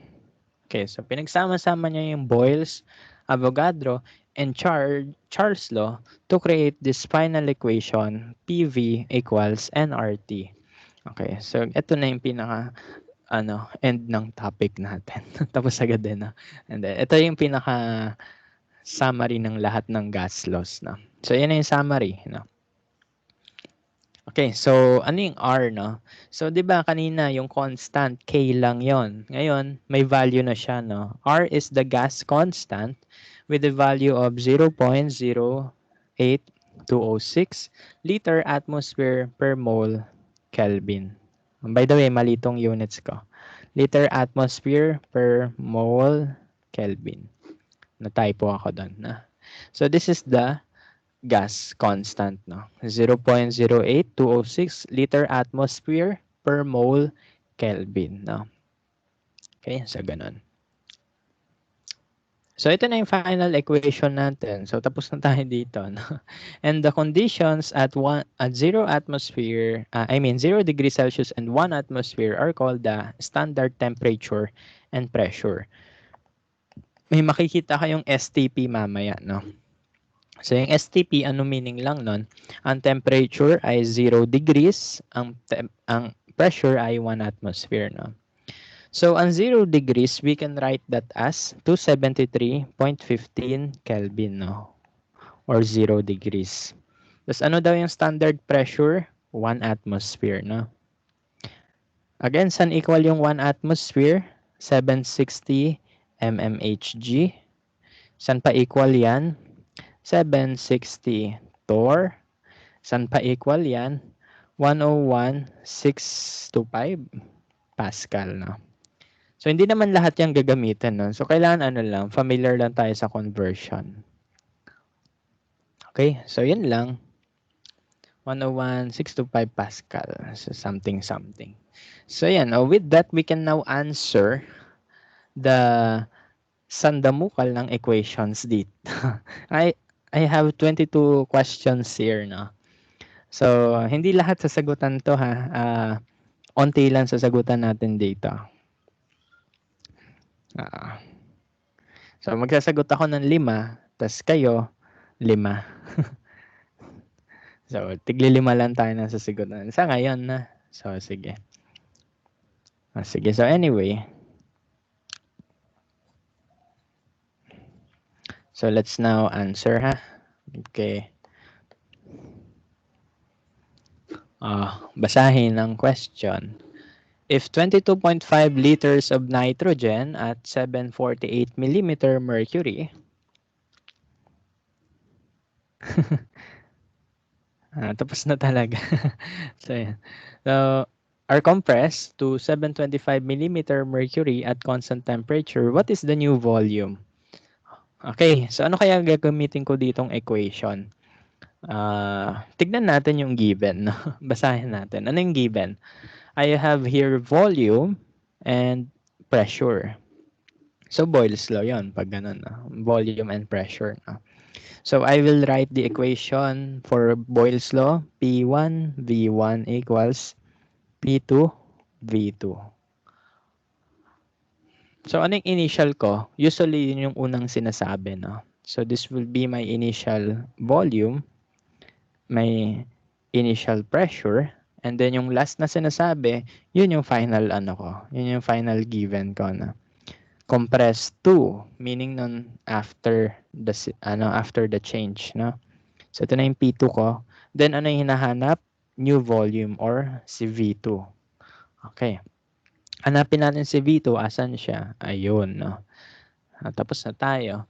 Okay, so pinagsama-sama niya yung Boyle's, Avogadro, and Charles' law to create this final equation, PV equals nRT. Okay, so ito na yung pinaka end ng topic natin. Tapos agad din, no? And then, ito yung pinaka summary ng lahat ng gas laws, no? So yan na yung summary, no? Okay, so ano yung R, no? So 'di ba kanina yung constant K lang 'yon. Ngayon, may value na siya, no? R is the gas constant with a value of 0.08206 liter atmosphere per mole Kelvin. By the way, mali tong units ko. Liter atmosphere per mole Kelvin. Na-typo ako doon. So this is the gas constant, no? 0.08206 liter atmosphere per mole Kelvin, no? Okay, so ganun. So ito na yung final equation natin. So tapos na tayo dito, no? And the conditions at 0 atmosphere, I mean 0 degrees Celsius and 1 atmosphere are called the standard temperature and pressure. May makikita kayong STP mamaya, no? So yung STP, ano meaning lang nun? Ang temperature ay 0 degrees, ang pressure ay 1 atmosphere, no? So, ang 0 degrees, we can write that as 273.15 Kelvin, no? Or 0 degrees. Tapos, ano daw yung standard pressure? 1 atmosphere, no? Again, saan equal yung 1 atmosphere? 760 mmHg. Saan pa equal yan? 760 torr. Saan pa equal yan? 101,625 Pascal, no? So, hindi naman lahat yung gagamitin, no? So, kailangan ano lang, familiar lang tayo sa conversion. Okay, so yun lang. 101,625 Pascal. So, something. So, yan. With that, we can now answer the sandamukal ng equations dito. I have 22 questions here, no? So, hindi lahat sasagutan to, ha? Onti lang sasagutan natin dito. So, magsasagot ako ng 5, tas kayo, 5. So, tigli-5 lang tayo na sasagutan. Sa ngayon na. So, sige. Sige, so anyway. So, let's now answer, ha? Okay. Basahin ang question. If 22.5 liters of nitrogen at 748 millimeter mercury tapos na talaga. So, yan. So, are compressed to 725 millimeter mercury at constant temperature, what is the new volume? Okay, so ano kaya gagamitin ko ditong equation? Tignan natin yung given. No? Basahin natin. Ano yung given? I have here volume and pressure. So, Boyle's law yun, pag ganun. No? Volume and pressure. No? So, I will write the equation for Boyle's law. P1 V1 equals P2 V2. So, ano yung initial ko? Usually, yun yung unang sinasabi. No? So, this will be my initial volume, my initial pressure, and then yung last na sinasabi, yun yung final ano ko. Yun yung final given ko na. Compressed to, meaning nun after the change, no? So ito na yung P2 ko. Then ano yung hinahanap? New volume or si V2. Okay. Hanapin natin si V2, asan siya? Ayun, no? Tapos na tayo.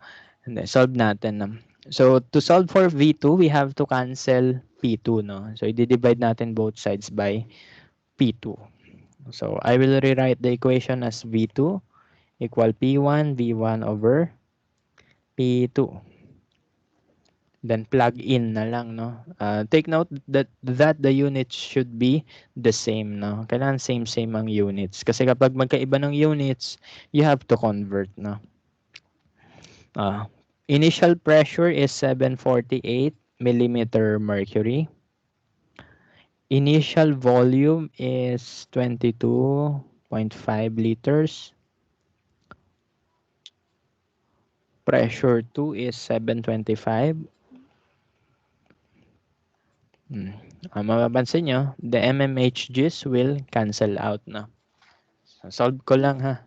And then, solve natin. No? So to solve for V2, we have to cancel P2, no? So i-divide natin both sides by P2. So I will rewrite the equation as V2 equal P1 V1 over P2. Then plug in na lang, no? Take note that the units should be the same, no? Kailangan same ang units. Kasi kapag magkaiba ng units, you have to convert, no? Initial pressure is 748 millimeter mercury. Initial volume is 22.5 liters. Pressure 2 is 725. Mapapansin nyo, the mmHgs will cancel out na. Solve ko lang, ha.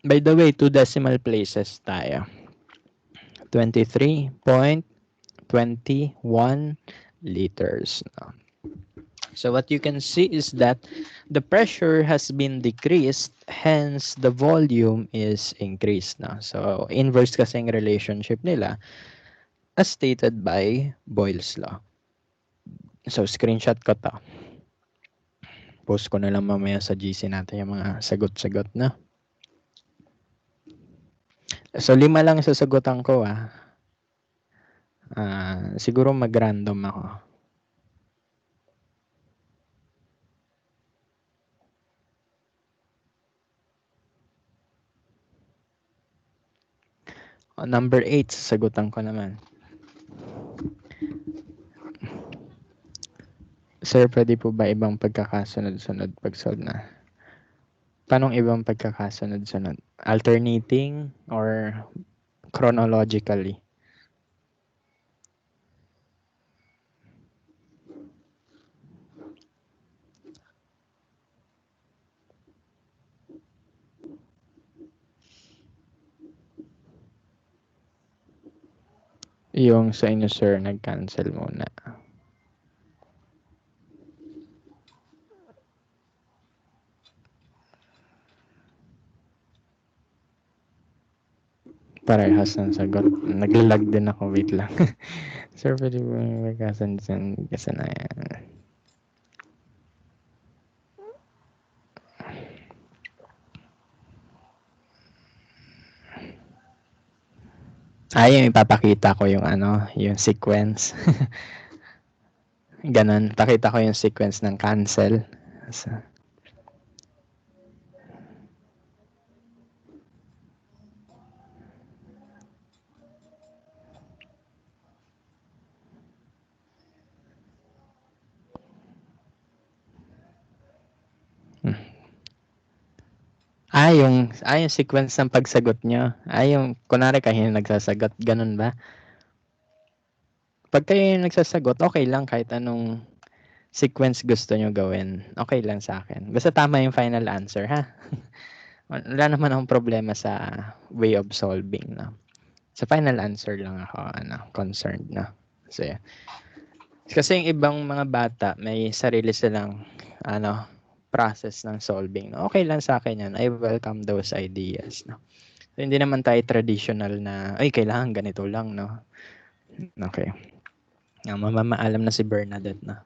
By the way, 2 decimal places tayo. 23.21 liters. No? So what you can see is that the pressure has been decreased, hence the volume is increased na. So inverse kasi yung relationship nila as stated by Boyle's law. So screenshot ko to. Post ko na lang mamaya sa GC natin yung mga sagot-sagot na. So, 5 lang sasagutan ko siguro mag-random ako. Number 8, sasagutan ko naman. Sir, pwede po ba ibang pagkakasunod-sunod pag-solve na? Paanong ibang pagkakasunod-sunod? Alternating or chronologically? Yung sa inyo, sir, nag-cancel muna. Parehas ng sagot. Naglalag din ako. Wait lang. Sir, pwede mo magkasansan kasanayan. Yung ipapakita ko yung yung sequence. Ganon. Pakita ko yung sequence ng cancel. So, yung sequence ng pagsagot nyo. Yung, kunwari kayo yung nagsasagot. Ganun ba? Pag kayo yung nagsasagot, okay lang kahit anong sequence gusto nyo gawin. Okay lang sa akin. Basta tama yung final answer, ha? Wala naman akong problema sa way of solving, no? Sa final answer lang ako, concerned, no? Kasi yung ibang mga bata, may sarili silang, process ng solving. No? Okay lang sa akin yan. I welcome those ideas, no? So, hindi naman tayo traditional na, kailangan ganito lang, no? Okay. Mamaalam na si Bernadette, no?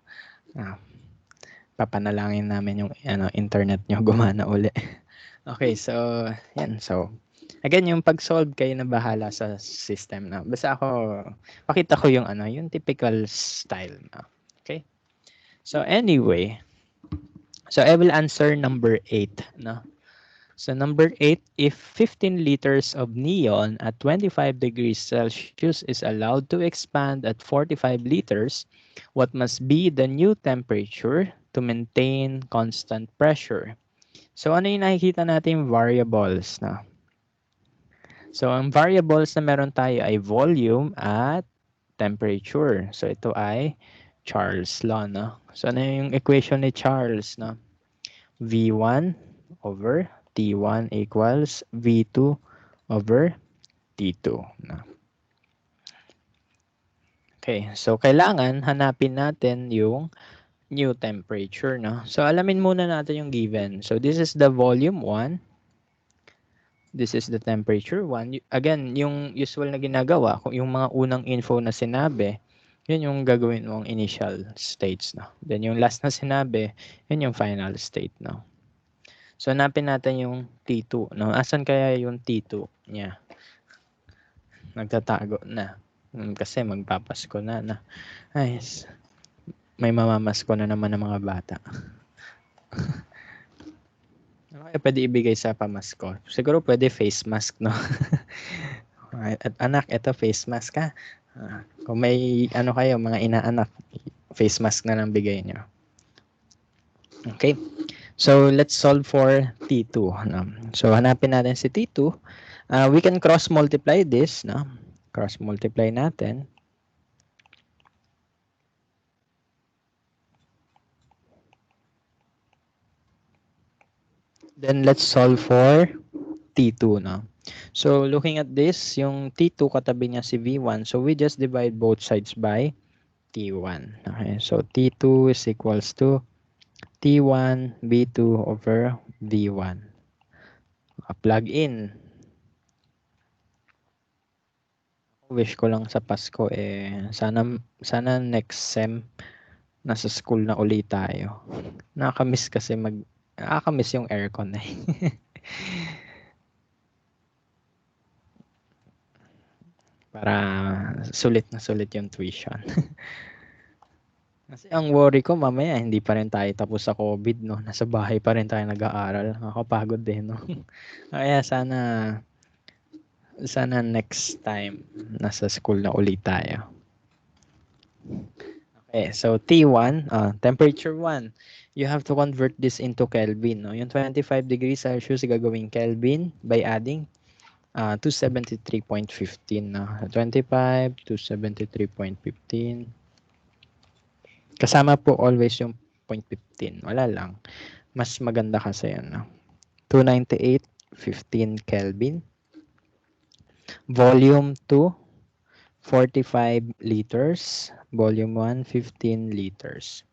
Papanalangin namin yung internet nyo gumana uli. Okay, so, yan. So, again, yung pag-solve kayo na bahala sa system na. Basta ako, pakita ko yung yung typical style na. Okay? So, anyway, so I will answer number 8, no? So, number 8, if 15 liters of neon at 25 degrees Celsius is allowed to expand at 45 liters, what must be the new temperature to maintain constant pressure? So, ano yung nakikita natin variables, no? So, ang variables na meron tayo ay volume at temperature. So, ito ay Charles' law, no? So, ano yung equation ni Charles, no? V1 over T1 equals V2 over T2, no? Okay, so kailangan hanapin natin yung new temperature, no? So, alamin muna natin yung given. So, this is the volume 1. This is the temperature 1. Again, yung usual na ginagawa, kung yung mga unang info na sinabi, yun yung gagawin mong initial states, no? Then yung last na sinabi, yun yung final state, no? So, hanapin natin yung T2, no? Asan kaya yung T2 niya? Nagtatago na. Kasi magpapasko na. Ay, may mamamasko na naman ng mga bata. Ano kaya pwede ibigay sa pamasko? Siguro pwede face mask, no? At anak, ito face mask ka. Kung may kayo, mga inaanak, face mask na lang bigay nyo. Okay. So, let's solve for T2. No? So, hanapin natin si T2. We can cross-multiply this. No? Cross-multiply natin. Then, let's solve for T2. No? So, looking at this, yung T2 katabi niya si V1. So, we just divide both sides by T1. Okay. So, T2 is equals to T1 V2 over V1. Plug in. Wish ko lang sa Pasko sana next sem Nasa school na uli tayo. Nakakamiss kasi nakakamiss yung aircon eh. Para sulit na sulit yung tuition. Kasi ang worry ko mamaya hindi pa rin tayo tapos sa COVID, no? Nasa bahay pa rin tayo nag-aaral. Nakakapagod din, no? Kaya sana next time nasa school na ulit tayo. Okay, so T1, temperature 1. You have to convert this into Kelvin, no? Yung 25 degrees Celsius gagawing Kelvin by adding 273.15 na. 25 to 73.15. Kasama po always yung 0.15. Wala lang. Mas maganda kasi yan, no? 298.15 Kelvin. Volume 2, 45 liters. Volume 1, 15 liters.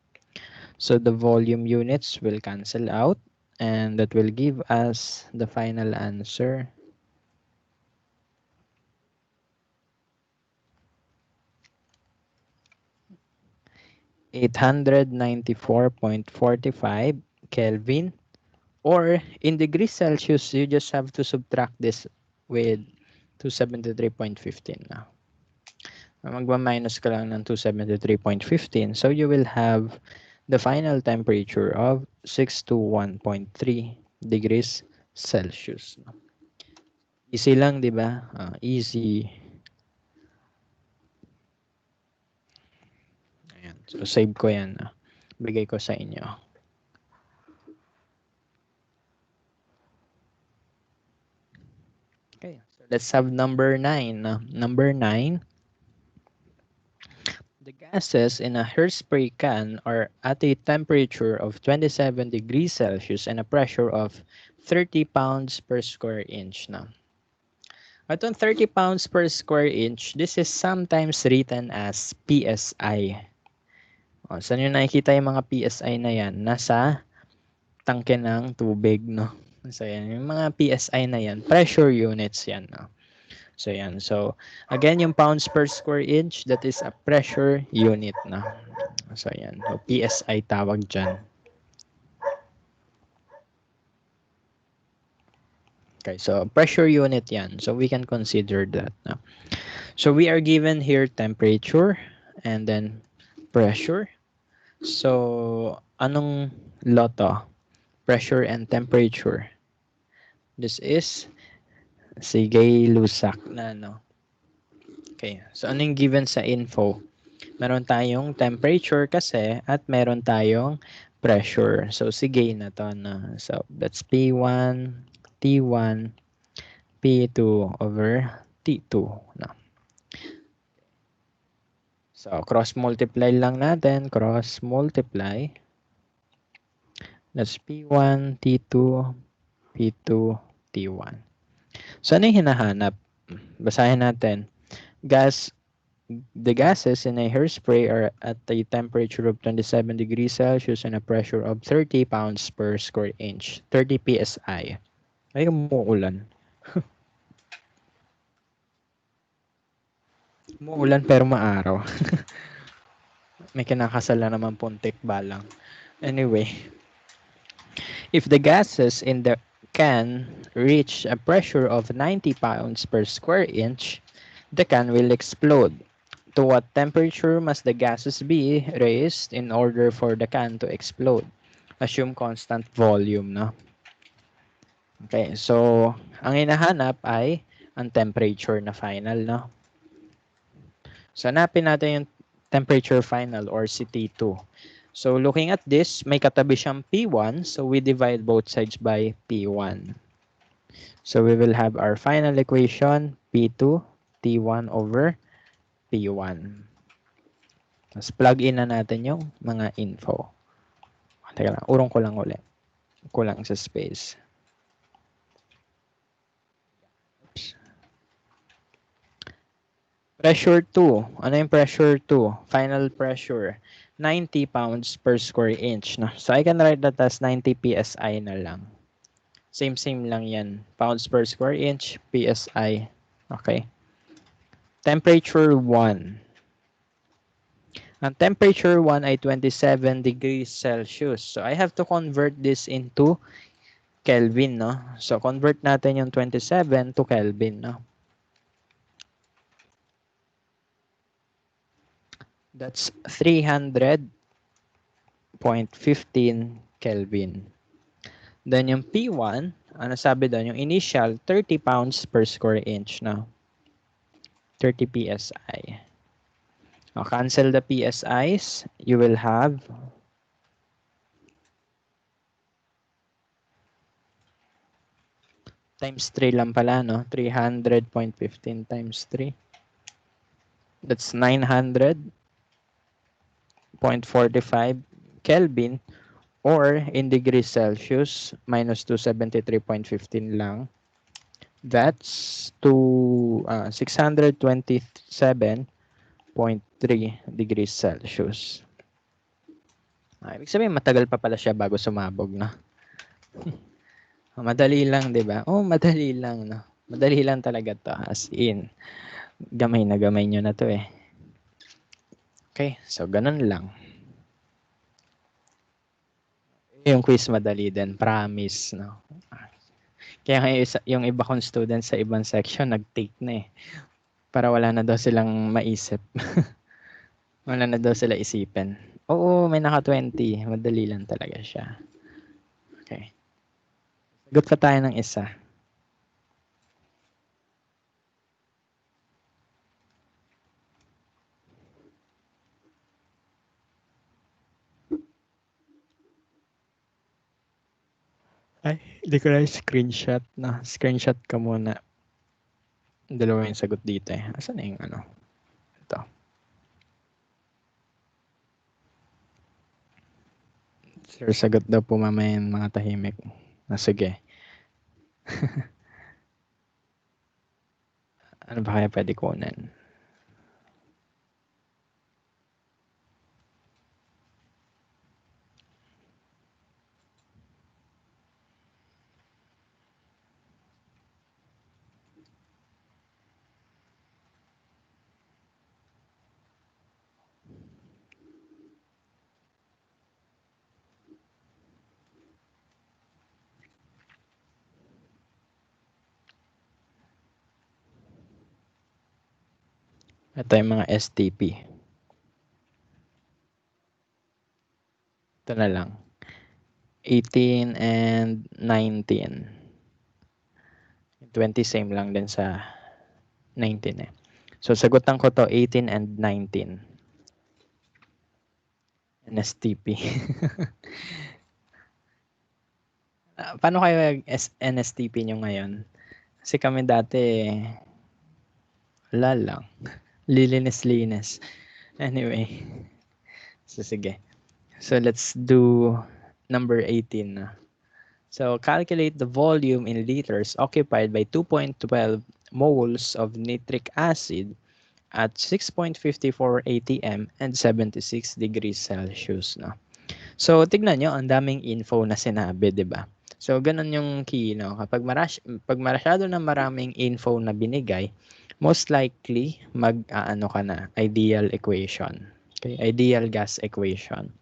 So the volume units will cancel out and that will give us the final answer. (894.45 Kelvin), or in degrees Celsius, you just have to subtract this with 273.15 na. Magma-minus ka lang ng 273.15. So you will have the final temperature of 621.3 degrees Celsius. Easy lang, di ba? Easy. Ayan. So save ko yan. Bigay ko sa inyo. Okay. So let's have number 9. Number 9. The gases in a hairspray can are at a temperature of 27 degrees Celsius and a pressure of 30 pounds per square inch. Now, itong 30 pounds per square inch, this is sometimes written as PSI. Saan nyo nakikita yung mga PSI na yan? Nasa tangke ng tubig, no? So, yan. Yung mga PSI na yan, pressure units yan, no? So, yan. So, again, yung pounds per square inch, that is a pressure unit na. So, yan. So, PSI tawag dyan. Okay, so pressure unit yan. So, we can consider that. No? So, we are given here temperature and then pressure. So, anong law to? Pressure and temperature. This is sige lusak na, no? Okay, so anong given sa info? Meron tayong temperature kasi at meron tayong pressure. So, sige na to na. So, that's P1, T1, P2 over T2. No? So, cross-multiply lang natin. Cross-multiply. That's P1, T2, P2, T1. So, ano yung hinahanap? Basahin natin. The gases in a hairspray are at a temperature of 27 degrees Celsius and a pressure of 30 pounds per square inch. 30 PSI. Ay, umuulan. Umuulan pero maaraw. May kinakasala naman puntik balang. Anyway, if the gases in the can reach a pressure of 90 pounds per square inch, the can will explode. To what temperature must the gases be raised in order for the can to explode? Assume constant volume, no? Okay, so ang hinahanap ay ang temperature na final, no? So hanapin natin yung temperature final or si T2. So looking at this, may katabi siyang P1, so we divide both sides by P1. So we will have our final equation, P2, T1 over P1. Tapos plug in na natin yung mga info. Teka lang, urong ko lang ulit. Kulang sa space. Oops. Pressure 2. Ano yung pressure 2? Final pressure. 90 pounds per square inch. No? So I can write that as 90 PSI na lang. Same lang yan. Pounds per square inch, PSI. Okay. Temperature 1. Ang temperature 1 ay 27 degrees Celsius. So, I have to convert this into Kelvin, no? So, convert natin yung 27 to Kelvin, no? That's 300.15 Kelvin. Then, yung P1, ano sabi doon? Yung initial, 30 pounds per square inch, no? 30 PSI. Now, cancel the PSIs. You will have times 3 lang pala, no? 300.15 times 3. That's 900.45 Kelvin, or in degrees Celsius, minus 273.15 lang. That's to 627.3 degrees Celsius. Ibig sabihin, matagal pa pala siya bago sumabog, no? Madali lang, di ba? Oh, madali lang, no? Madali lang talaga to, as in. Gamay na gamay nyo na to eh. Okay, so ganun lang. Yung quiz madali din, promise, no? Kaya yung iba kong students sa ibang section, nag-take na eh. Para wala na daw silang maisip. Wala na daw sila isipin. Oo, may naka-20. Madali lang talaga siya. Okay. Sagot pa tayo ng isa. Ay, hindi ko na screenshot. No? Screenshot ka muna. Dalawa yung sagot dito eh. Asan na yung ano? Ito. Sir, sagot daw po mamaya yung mga tahimik. Sige. Ano ba kaya pwede kunin? Ito yung mga STP. Ito na lang. 18 and 19. 20 same lang din sa 19 eh. So, sagutan ko to 18 and 19. NSTP. Paano kayo NSTP nyo ngayon? Kasi kami dati, wala lang. Lilinis-linis. Anyway. So, sige. So, let's do number 18 na. So, calculate the volume in liters occupied by 2.12 moles of nitric acid at 6.54 atm and 76 degrees Celsius. No? So, tignan nyo, ang daming info na sinabi, di ba? So, ganun yung key, no? Pag masyado na maraming info na binigay, most likely, mag-ano ka na, ideal equation. Okay? Ideal gas equation.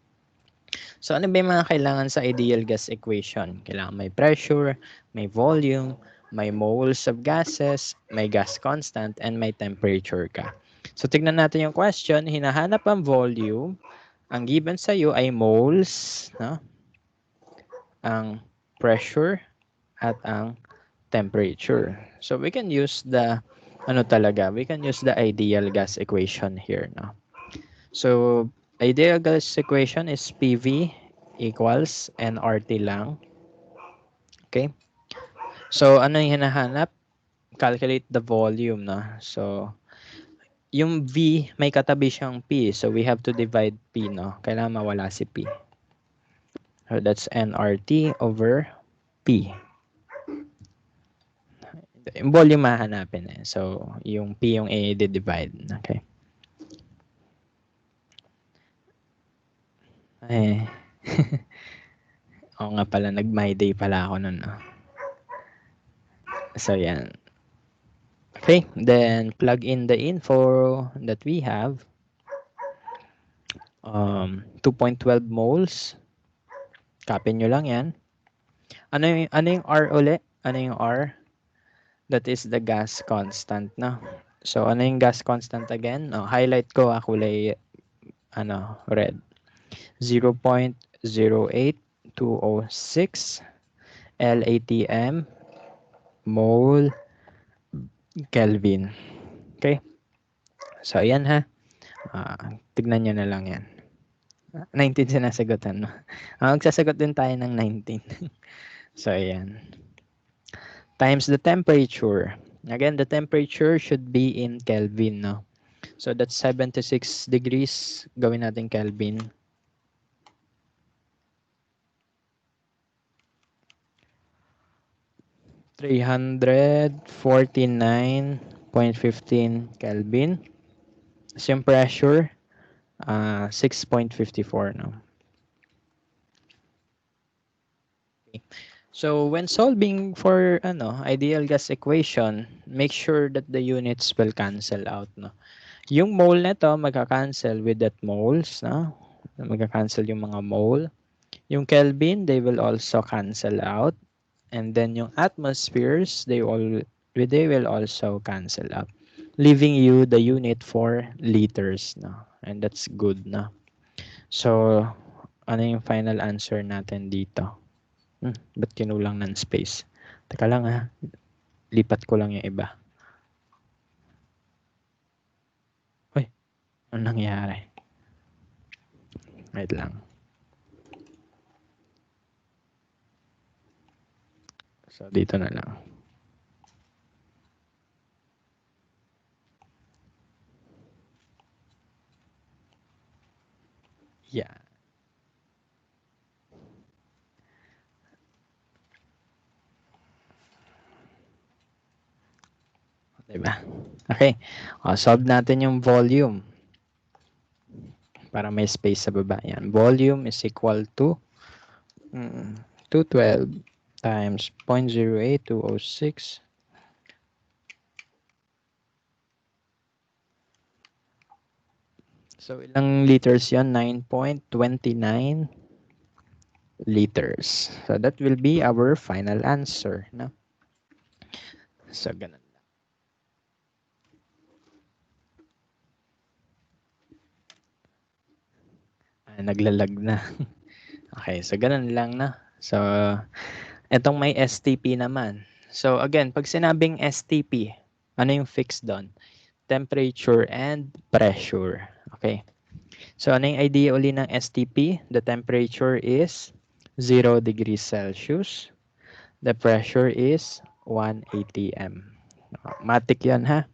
So, ano ba yung mga kailangan sa ideal gas equation? Kailangan may pressure, may volume, may moles of gases, may gas constant, and may temperature ka. So, tignan natin yung question. Hinahanap ang volume. Ang given sa iyo ay moles, no? Ang pressure, at ang temperature. So, we can use the, we can use the ideal gas equation here, no? So, ideal gas equation is PV equals nRT lang. Okay? So, ano yung hinahanap? Calculate the volume, no? So, yung V, may katabi siyang P. So, we have to divide P, no? Kailangan mawala si P. So, that's nRT over P. Yung volume mahanapin eh. So, yung P yung i-divide. Okay? Eh. Oo nga pala, nag-my day pala ako nun. No? So, yan. Okay, then plug in the info that we have. 2.12 moles. Copy nyo lang yan. Ano yung R uli? Ano yung R? That is the gas constant, no? So, ano yung gas constant again? Highlight ko, kulay, red. 0.08206 LATM mole Kelvin. Okay? So, ayan ha. Tignan nyo na lang yan. 19 sinasagutan, no? Magsasagot din tayo ng 19. So, ayan. Times the temperature. Again, the temperature should be in Kelvin, no? So, that's 76 degrees. Gawin natin Kelvin. 349.15 Kelvin. So, yung pressure, 6.54, no? Okay. So, when solving for ideal gas equation, make sure that the units will cancel out, no? Yung mole nito magka-cancel with that moles, no? Magka-cancel yung mga mole. Yung Kelvin, they will also cancel out. And then yung atmospheres, they will also cancel out, leaving you the unit for liters, no? And that's good, no? So, ano yung final answer natin dito? Ba't kinulang ng space? Teka lang ha. Lipat ko lang yung iba. Uy, ano nangyari? Wait lang. So, dito na lang. Yeah. Diba? Okay. Solve natin yung volume. Para may space sa baba. Yan. Volume is equal to 212 times 0.08206. So, ilang liters yan? 9.29 liters. So, that will be our final answer. No? So, ganun. Naglalag na. Okay, so ganun lang na. So, etong may STP naman. So, again, pag sinabing STP, ano yung fixed doon? Temperature and pressure. Okay. So, ano yung idea uli ng STP? The temperature is 0 degrees Celsius. The pressure is 1 atm. Matik yan, ha?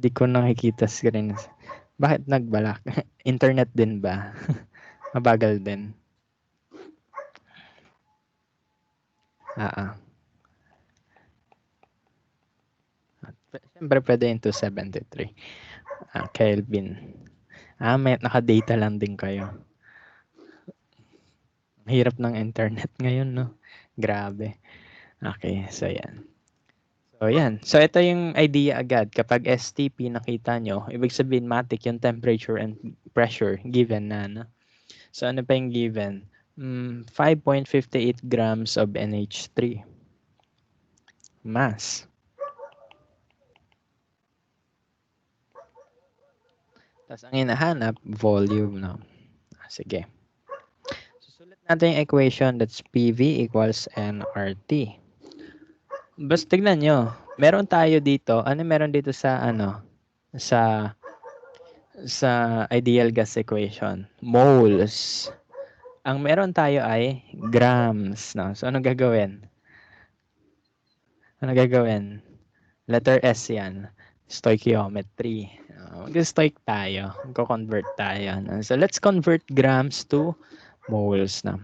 Di ko nakikita screen. Bakit nagbalak? Internet din ba? Mabagal din. Siyempre pwede yung 273. Kelvin. May naka-data lang din kayo. Hirap ng internet ngayon, no? Grabe. Okay, so yan. So ito yung idea agad. Kapag STP nakita nyo, ibig sabihin matik yung temperature and pressure given na, no? So ano pa yung given? 5.58 grams of NH3 mass. Tapos ang hinahanap, volume, no? Sige. Susulat natin yung equation, that's PV equals nRT. Basta tignan nyo, meron tayo dito, meron dito sa sa ideal gas equation? Moles. Ang meron tayo ay grams, no? So, ano gagawin? Letter S yan. Stoichiometry. Mag-stoic tayo. Mag-convert tayo. No? So, let's convert grams to moles na.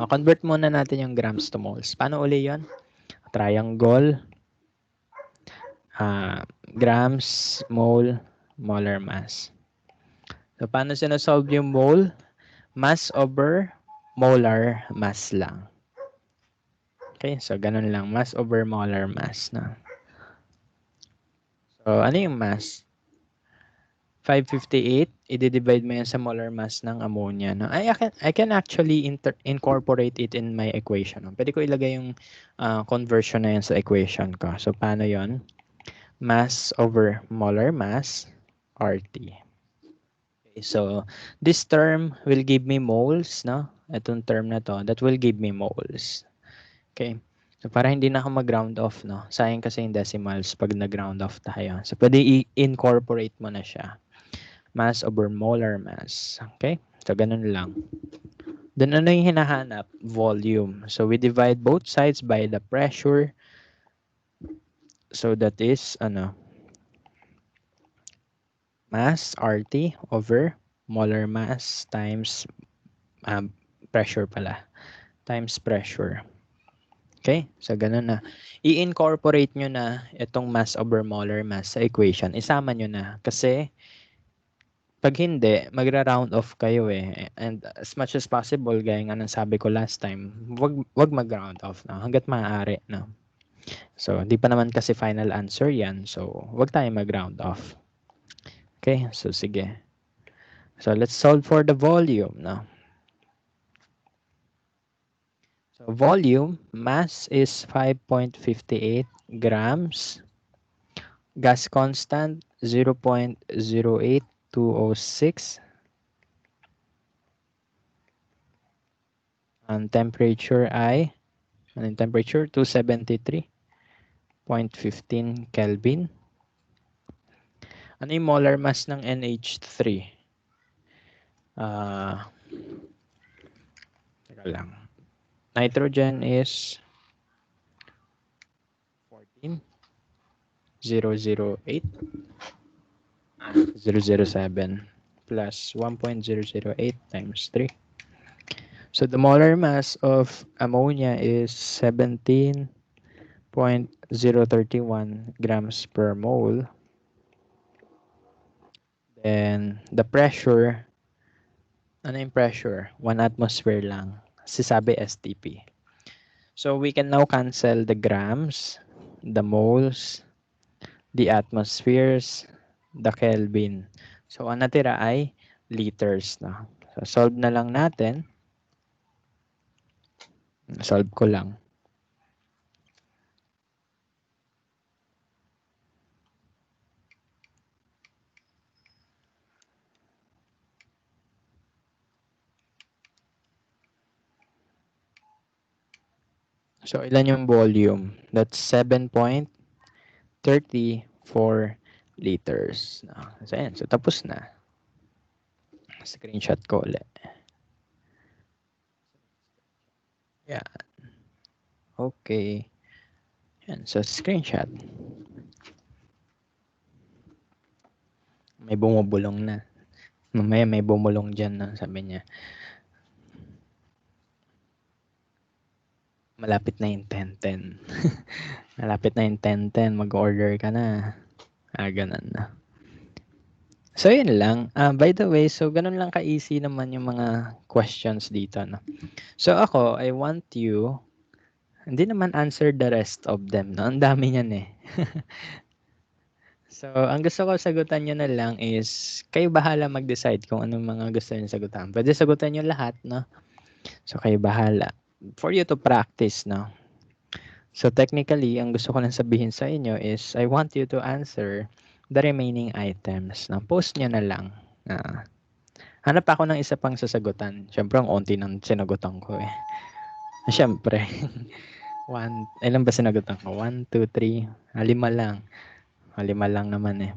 Convert muna natin yung grams to moles. Paano uli yun? Triangle. Grams, mole, molar mass. So, paano sinasolve yung mole? Mass over molar mass lang. Okay, so ganun lang. Mass over molar mass na. So, ano yung mass? 558, i-divide mo yan sa molar mass ng ammonia. No? I can actually incorporate it in my equation. No? Pwede ko ilagay yung conversion na yan sa equation ko. So, paano yon? Mass over molar mass, RT. Okay, so, this term will give me moles. No? Itong term na to, that will give me moles. Okay. So, para hindi na ako mag-round off, no? Sayang kasi yung decimals pag nag-round off tayo. So, pwede i-incorporate mo na siya. Mass over molar mass. Okay? So, ganun lang. Then, ano yung hinahanap? Volume. So, we divide both sides by the pressure. So, that is, mass, RT, over molar mass times pressure pala. Times pressure. Okay? So, ganun na. I-incorporate nyo na itong mass over molar mass sa equation. Isama nyo na. Kasi, pag hindi, magra-round off kayo eh. And as much as possible, gaya nga ng sabi ko last time, wag mag-round off na hanggat maaari. No? So, hindi pa naman kasi final answer yan. So, wag tayo mag-round off. Okay? So, sige. So, let's solve for the volume. No? So, volume, mass is 5.58 grams. Gas constant, 0.08206. And temperature ay, temperature 273.15 Kelvin. Ano yung molar mass ng NH3? Teka lang. Nitrogen is 14,008 007 plus 1.008 times 3. So the molar mass of ammonia is 17.031 grams per mole. Then the pressure, ano yung pressure? 1 atmosphere lang. Kasi sabi STP. So we can now cancel the grams, the moles, the atmospheres, the Kelvin. So ang natira ay liters na. So solve na lang natin. Solve ko lang. So ilan yung volume? That's 7.34 liters. So ayan, so tapos na. Screenshot ko ulit. Yeah. Okay. Yan, so screenshot. May bumubulong na. Mamaya may bumulong dyan na, sabi niya. Malapit na yung 10-10. Malapit na yung 10-10. Mag-order ka na. Ganun na. So, yun lang. By the way, so ganun lang ka-easy naman yung mga questions dito. No? So, ako, I want you, hindi naman answer the rest of them. No? Ang dami niyan eh. So, ang gusto ko sagutan nyo na lang is, kayo bahala mag-decide kung anong mga gusto nyo sagutan. Pwede sagutan nyo lahat, no? So, kayo bahala. For you to practice, no? So, technically, ang gusto ko lang sabihin sa inyo is, I want you to answer the remaining items. No? Post nyo na lang. Hanap ako ng isa pang sasagutan. Siyempre, ang onti ng sinagutan ko eh. Siyempre. Ilan ba sinagutan ko? 1, 2, 3. 5 lang. 5 lang naman eh.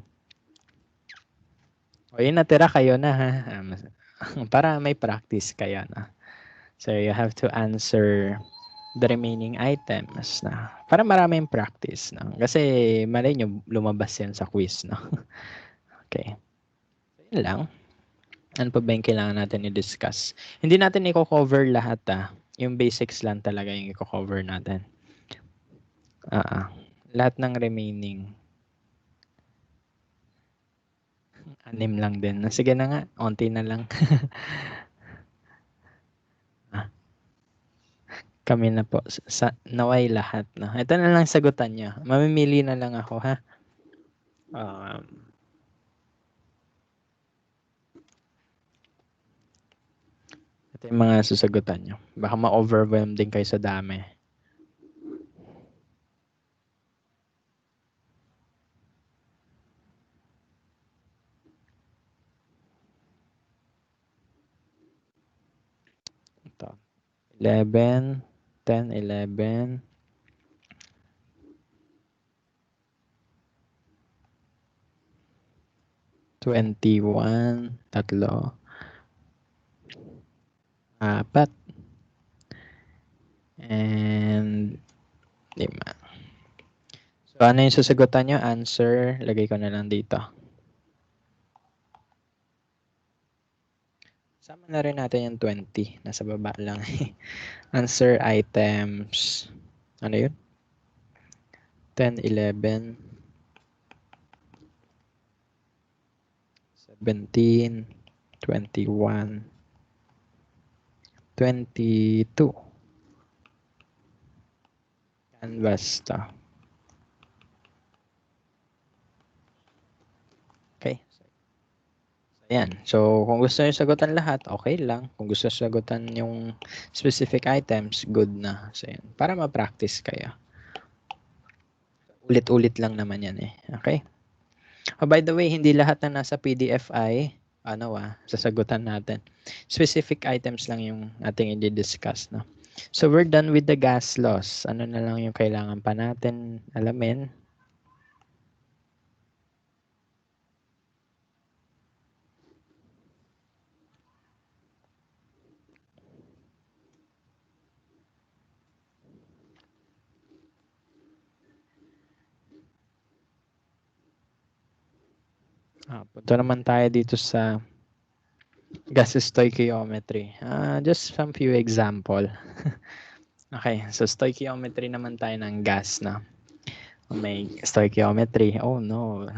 O yun, natira kayo na ha. Para may practice kayo na. So you have to answer the remaining items na. Para maraming practice. No? Kasi malay nyo, lumabas yan sa quiz. No? Okay. So yun lang. Ano pa ba yung kailangan natin i-discuss? Hindi natin i-cover lahat Yung basics lang talaga yung i-cover natin. Lahat ng remaining. 6 lang din. Sige na nga, onti na lang. Kami na po. Naway lahat. No? Ito na lang sagutan niya. Mamimili na lang ako, ha? Ito yung mga sasagutan nyo. Baka ma-overwhelm din kayo sa dami. Ito. 11, 10, 11, 21, tatlo, 4, and 5. So, ano yung sasagutan nyo? Answer, lagay ko na lang dito. Sama na rin natin yung 20. Nasa baba lang. Answer items. Ano yun? 10, 11, 17, 21, 22. Canvas to. Okay. Ayan. So, kung gusto nyo sagutan lahat, okay lang. Kung gusto nyo sagutan yung specific items, good na. So, ayan. Para ma-practice kayo. Ulit-ulit lang naman yan eh. Okay? Oh, by the way, hindi lahat na nasa PDF ay sasagutan natin. Specific items lang yung ating i-discuss. No? So, we're done with the gas laws. Ano na lang yung kailangan pa natin alamin? Punta naman tayo dito sa gas stoichiometry. Just some few example. Okay, so stoichiometry naman tayo ng gas na. May stoichiometry. Oh no.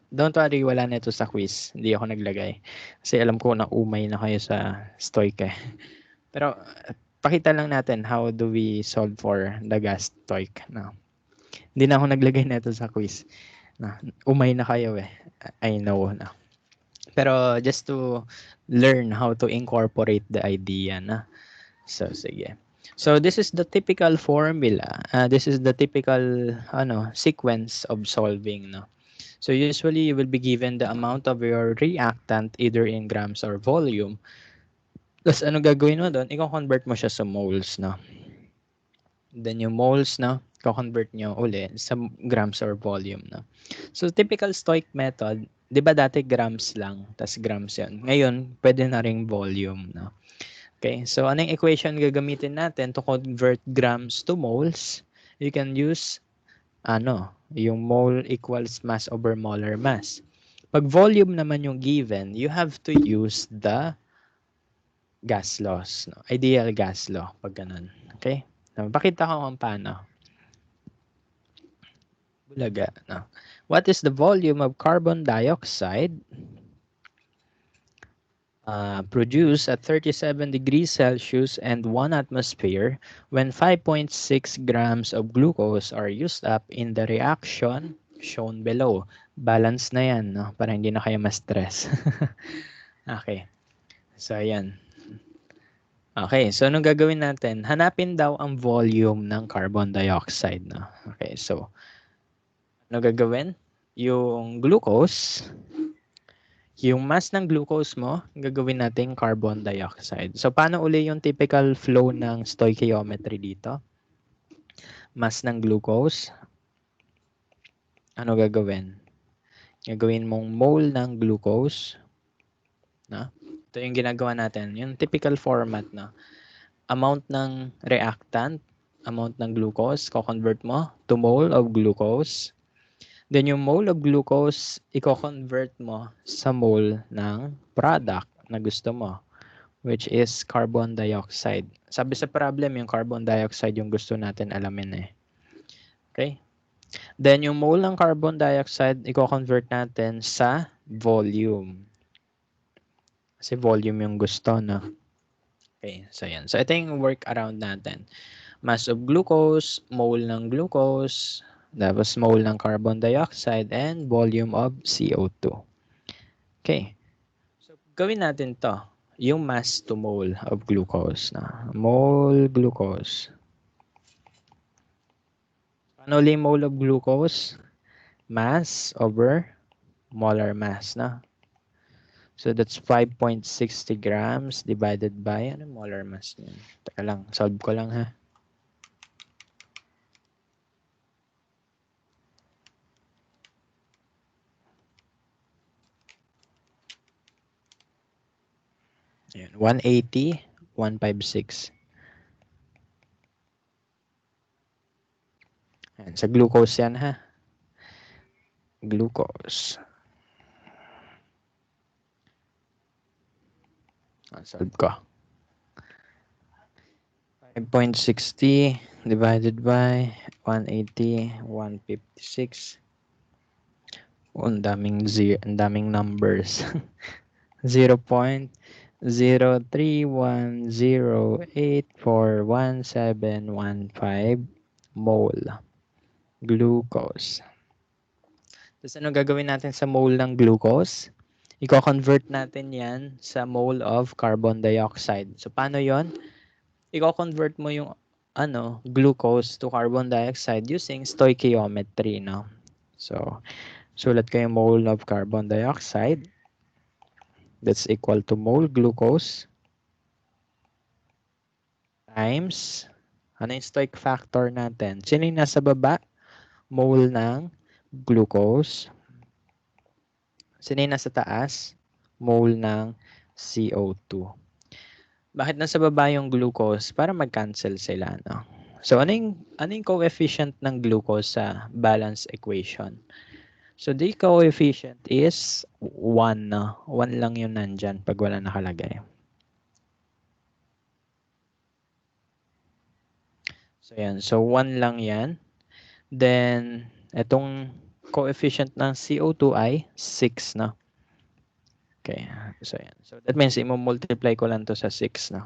Don't worry, wala na ito sa quiz. Hindi ako naglagay. Kasi alam ko na umay na kayo sa stoich eh. Pero pakita lang natin how do we solve for the gas stoich. No. Hindi na ako naglagay na ito sa quiz. No. Umay na kayo eh. I know na. Pero just to learn how to incorporate the idea na. So, sige. So, this is the typical formula. This is the typical sequence of solving. No? So, usually, you will be given the amount of your reactant either in grams or volume. Tapos, ano gagawin mo doon? I-convert mo siya sa moles. No? Then, yung moles, no? I-convert nyo uli sa grams or volume. No? So, typical stoic method, di ba dati grams lang, tas grams yan. Ngayon, pwede na ring volume. No? Okay, so anong equation gagamitin natin to convert grams to moles? You can use yung mole equals mass over molar mass. Pag volume naman yung given, you have to use the gas laws, no? Ideal gas law, pag ganun. Okay? Pakita ko kung paano. Bulaga, no? What is the volume of carbon dioxide produced at 37 degrees Celsius and 1 atmosphere when 5.6 grams of glucose are used up in the reaction shown below. Balance na yan, no? Para hindi na kayo ma-stress. Okay. So, ayan. Okay. So, anong gagawin natin? Hanapin daw ang volume ng carbon dioxide. No? Okay. So, ano gagawin? Yung glucose, yung mass ng glucose mo, gagawin natin carbon dioxide. So, paano uli yung typical flow ng stoichiometry dito? Mass ng glucose. Ano gagawin? Gagawin mong mole ng glucose. No? Ito yung ginagawa natin. Yung typical format. No? Amount ng reactant, amount ng glucose, ko-convert mo to mole of glucose. Then yung mole of glucose, i-convert mo sa mole ng product na gusto mo, which is carbon dioxide. Sabi sa problem, yung carbon dioxide yung gusto natin alamin eh. Okay? Then yung mole ng carbon dioxide, i-convert natin sa volume. Kasi volume yung gusto, no? Okay, so yan. So ito yung workaround natin. Mass of glucose, mole ng glucose, tapos mole ng carbon dioxide, and volume of CO2. Okay. So, gawin natin to. yung mass to mole of glucose na. Mole glucose. Ano ulit yung mole of glucose? Mass over molar mass na. So that's 5.60 grams divided by, ano molar mass niyan? Teka lang, solve ko lang ha. Ayan, 180, 156. Ayan, sa glucose yan ha. Glucose. Solve ko. 5.60 divided by 180, 156. Oh, ang daming numbers. 0.03108411715 mole glucose. Tapos ano gagawin natin sa mole ng glucose? Iko-convert natin yan sa mole of carbon dioxide. So paano yon? Iko-convert mo yung glucose to carbon dioxide using stoichiometry, no? So, sulat ko yung mole of carbon dioxide. That's equal to mole glucose times, ano yung stoic factor natin? Sino yung nasa baba? Mole ng glucose. Sino yung nasa taas? Mole ng CO2. Bakit nasa baba yung glucose? Para mag-cancel sila, no? So, ano yung coefficient ng glucose sa balance equation? So, the coefficient is 1, no? 1 lang yun nandyan pag wala nakalagay. So, yan. So, 1 lang yan. Then, itong coefficient ng CO2 ay 6, no? Okay. So, yan. So, that means, i-multiply ko lang to sa 6, no?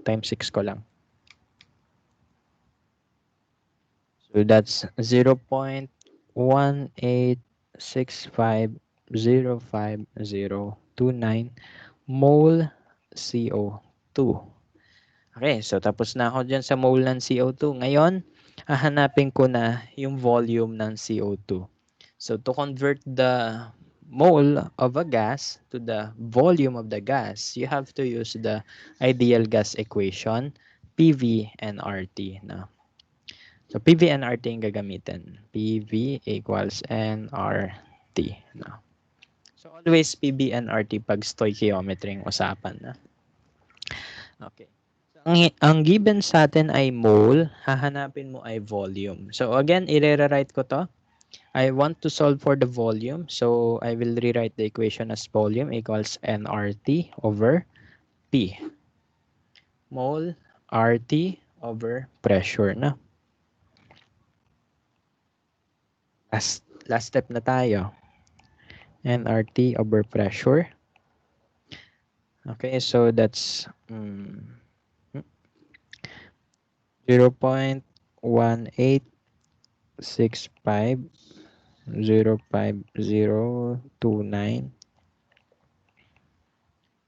Times 6 ko lang. So, that's 0.186505029 mole CO2. Okay, so tapos na ako dyan sa mole ng CO2. Ngayon, hahanapin ko na yung volume ng CO2. So to convert the mole of a gas to the volume of the gas, you have to use the ideal gas equation, PV and RT. No? So PV and RT yung gagamitin. PV equals nRT. No? So always PV and RT pag stoichiometry yung usapan. Na. Okay. Ang given sa atin ay mole, hahanapin mo ay volume. So again, i-rewrite ko to. I want to solve for the volume. So I will rewrite the equation as volume equals nRT over P. Mole RT over pressure na. Last step na tayo. nRT over pressure. Okay, so that's 0.186505029.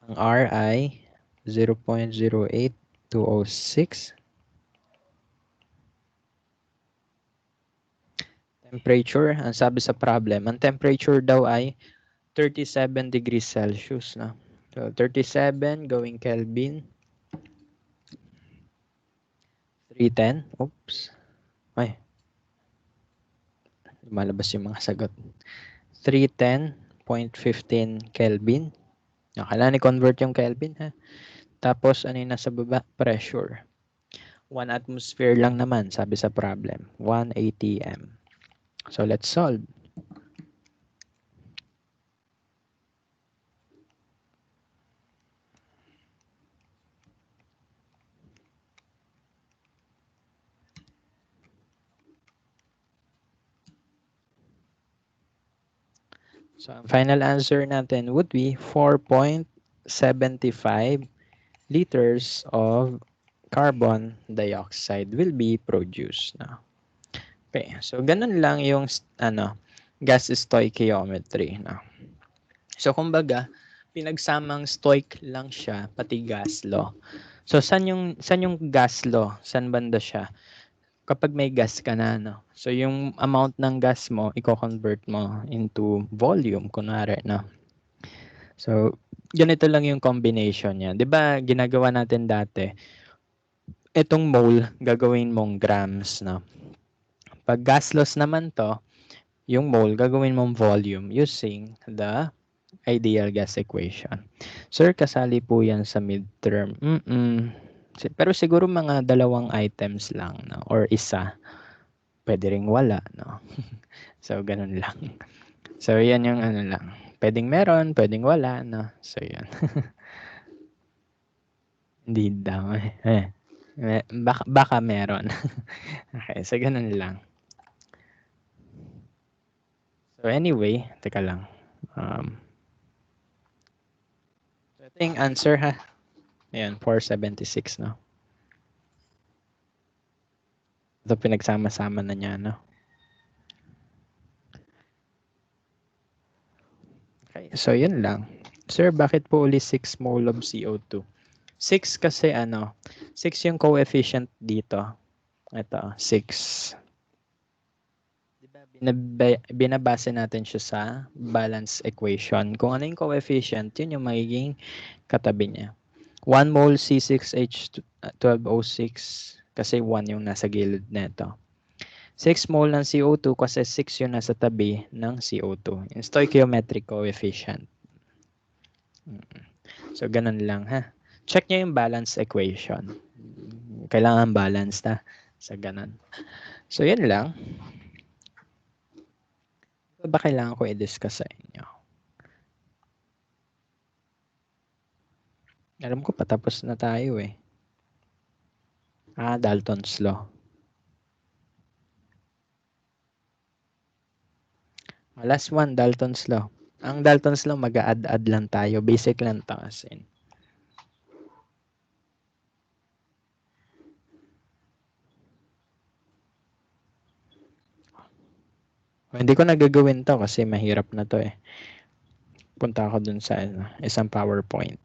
Ang R ay 0.08206. Temperature, ang sabi sa problem, ang temperature daw ay 37 degrees Celsius. No? So, 37 going Kelvin. 310. Oops. Ay. Lumalabas yung mga sagot. 310.15 Kelvin. Kailangan i-convert yung Kelvin, ha? Tapos, ano yung nasa baba? Pressure. 1 atmosphere lang naman, sabi sa problem. 1 atm. So, let's solve. So, ang final answer natin would be 4.75 liters of carbon dioxide will be produced. No? Okay, so ganun lang yung gas stoichiometry. No? So, kumbaga, pinagsamang stoic lang siya, pati gas law. So, saan yung gas law? Saan banda siya? Kapag may gas ka na, no? So, yung amount ng gas mo, i-convert mo into volume, kunwari, no? So, ganito lang yung combination niya. 'Di ba ginagawa natin dati, itong mole, gagawin mong grams, no? Pag gas loss naman to, yung mole, gagawin mong volume using the ideal gas equation. Sir, kasali po yan sa midterm. Pero siguro mga dalawang items lang, no? Or isa. Pwede ring wala, no? So, ganun lang. So, yan yung ano lang. Pwedeng meron, pwedeng wala, no? So, yan. Hindi daw. Baka meron. Okay, so ganun lang. So anyway, teka lang. So ito yung answer ha. Ayan, 476 no. Ito pinagsama-sama na niya no. Okay, so yun lang. Sir, bakit po uli 6 mole of CO2? 6 kasi 6 yung coefficient dito. Ito, 6. Diba, binabase natin siya sa balance equation. Kung ano yung coefficient, yun yung magiging katabi niya. 1 mole C6H12O6 kasi 1 yung nasa gilid nito. 6 mole ng CO2 kasi 6 yung nasa tabi ng CO2. Yung stoichiometric coefficient. So, ganun lang ha. Check nyo yung balance equation. Kailangan balance na. So, ganun. So, yan lang. Ba kailangan ko i-discuss sa inyo? Alam ko patapos na tayo eh. Dalton's law. Last one, Dalton's law. Ang Dalton's law, mag-a-add lang tayo. Basic lang to as in. Hindi ko nagagawin to kasi mahirap na to eh. Punta ako dun sa isang PowerPoint.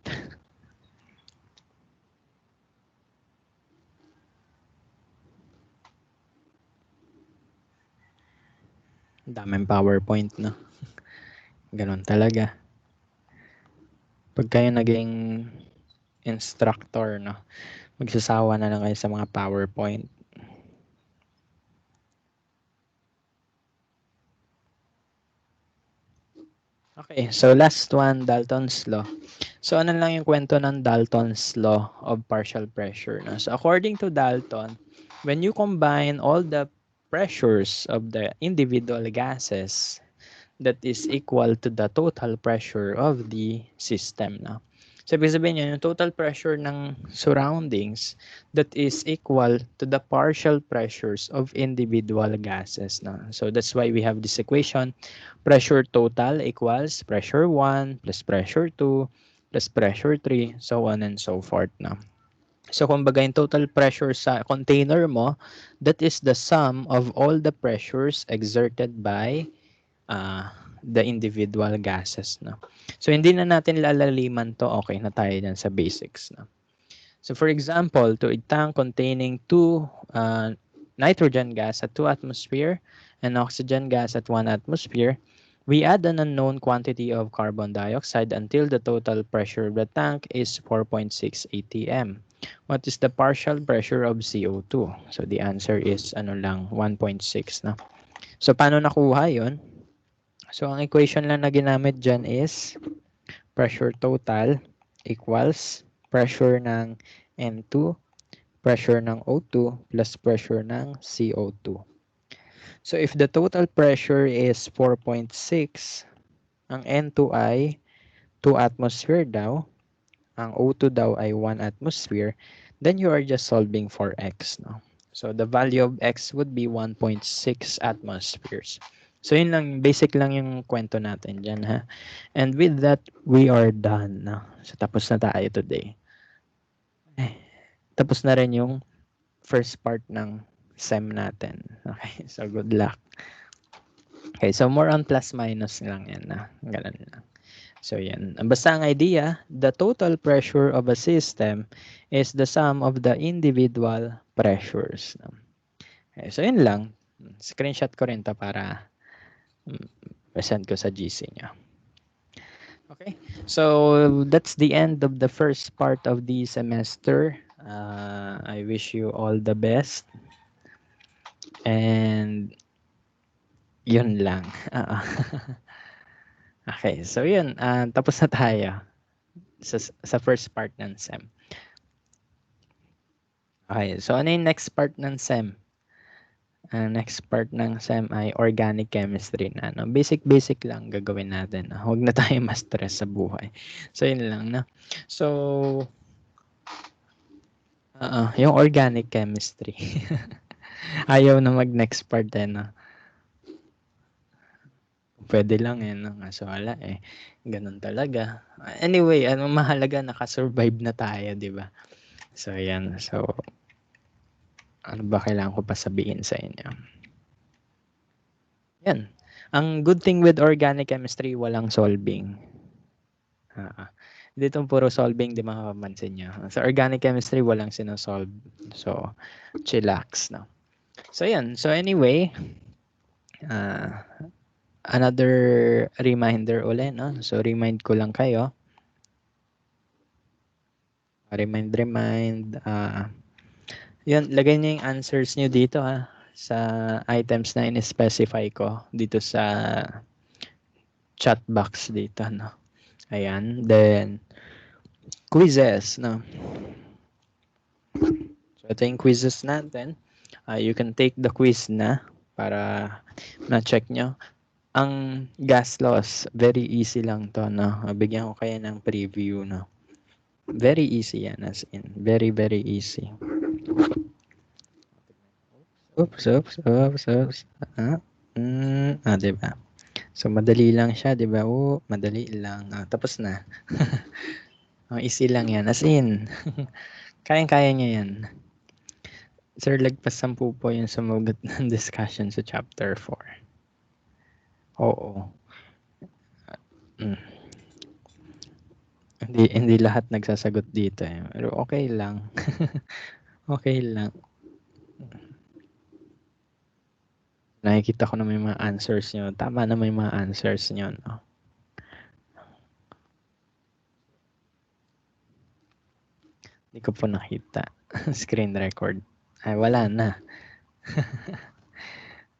Daming PowerPoint no. Ganon talaga. Pag kayo naging instructor no, magsasawa na lang kayo sa mga PowerPoint. Okay, so last one, Dalton's law. So ano lang yung kwento ng Dalton's law of partial pressure. No? So according to Dalton, when you combine all the pressures of the individual gases, that is equal to the total pressure of the system. No? So ibig sabihin yun, yung total pressure ng surroundings that is equal to the partial pressures of individual gases. No? So that's why we have this equation. Pressure total equals pressure 1 plus pressure 2 plus pressure 3, so on and so forth. No? So kumbaga yung total pressure sa container mo, that is the sum of all the pressures exerted by the individual gases. No? So hindi na natin lalaliman to, okay na tayo dyan sa basics. No? So for example, to a tank containing 2 nitrogen gas at 2 atmosphere and oxygen gas at 1 atmosphere, we add an unknown quantity of carbon dioxide until the total pressure of the tank is 4.6 atm. What is the partial pressure of CO2? So the answer is 1.6 na. So paano nakuha 'yon? So ang equation lang na ginamit dyan is pressure total equals pressure ng N2, pressure ng O2, plus pressure ng CO2. So if the total pressure is 4.6, ang N2 ay 2 atmosphere daw, ang O2 daw ay 1 atmosphere, then you are just solving for X. No? So the value of X would be 1.6 atmospheres. So yun lang, basic lang yung kwento natin dyan ha. And with that, we are done. No? So tapos na tayo today. Tapos na rin yung first part ng SEM natin. Okay, so good luck. Okay, so more on plus minus lang yan na. Ganun lang. So yan. Basta ang idea, the total pressure of a system is the sum of the individual pressures. Okay, so yun lang. Screenshot ko rin to para present ko sa GC nyo. Okay, so that's the end of the first part of the semester. I wish you all the best. And yun lang. Okay, so yun. Tapos na tayo sa first part ng SEM. Okay, so ano yung next part ng SEM? Next part ng SEM ay organic chemistry na. No? Basic lang gagawin natin. No? Huwag na tayo ma-stress sa buhay. So, yun lang. No? So, yung organic chemistry. Ayaw na mag-next part eh. No? Pwede lang eh. No? So, wala eh. Ganun talaga. Anyway, mahalaga nakasurvive na tayo, di ba? So, yan. So, ano ba kailangan ko pa sabihin sa inyo? Yan. Ang good thing with organic chemistry, walang solving. Dito puro solving, di makapapansin nyo. Sa organic chemistry, walang sinosolve. So, chillax. No? So, yan. So, anyway, another reminder ulit. No? So, remind ko lang kayo. Remind. Yan, lagay niyo yung answers niyo dito ha. Sa items na in-specify ko dito sa chat box dito. No? Ayan. Then, quizzes. No? So, ito yung quizzes natin. You can take the quiz na para na-check nyo. Ang gas loss, very easy lang to. No? Bigyan ko kayo ng preview. No? Very easy yan, as in. Very, very easy. Oops. Diba? So, madali lang siya, diba? Madali lang. Tapos na. Easy lang yan. As in, kayang-kaya niya yan. Sir, lagpas 10 po yung sumugot ng discussion sa chapter 4. Oo. Hindi lahat nagsasagot dito eh. Pero okay lang. Okay lang. Nakikita ko na may mga answers nyo. Tama na may mga answers nyo. No? Hindi ko po nakita. Screen record. Ay, wala na.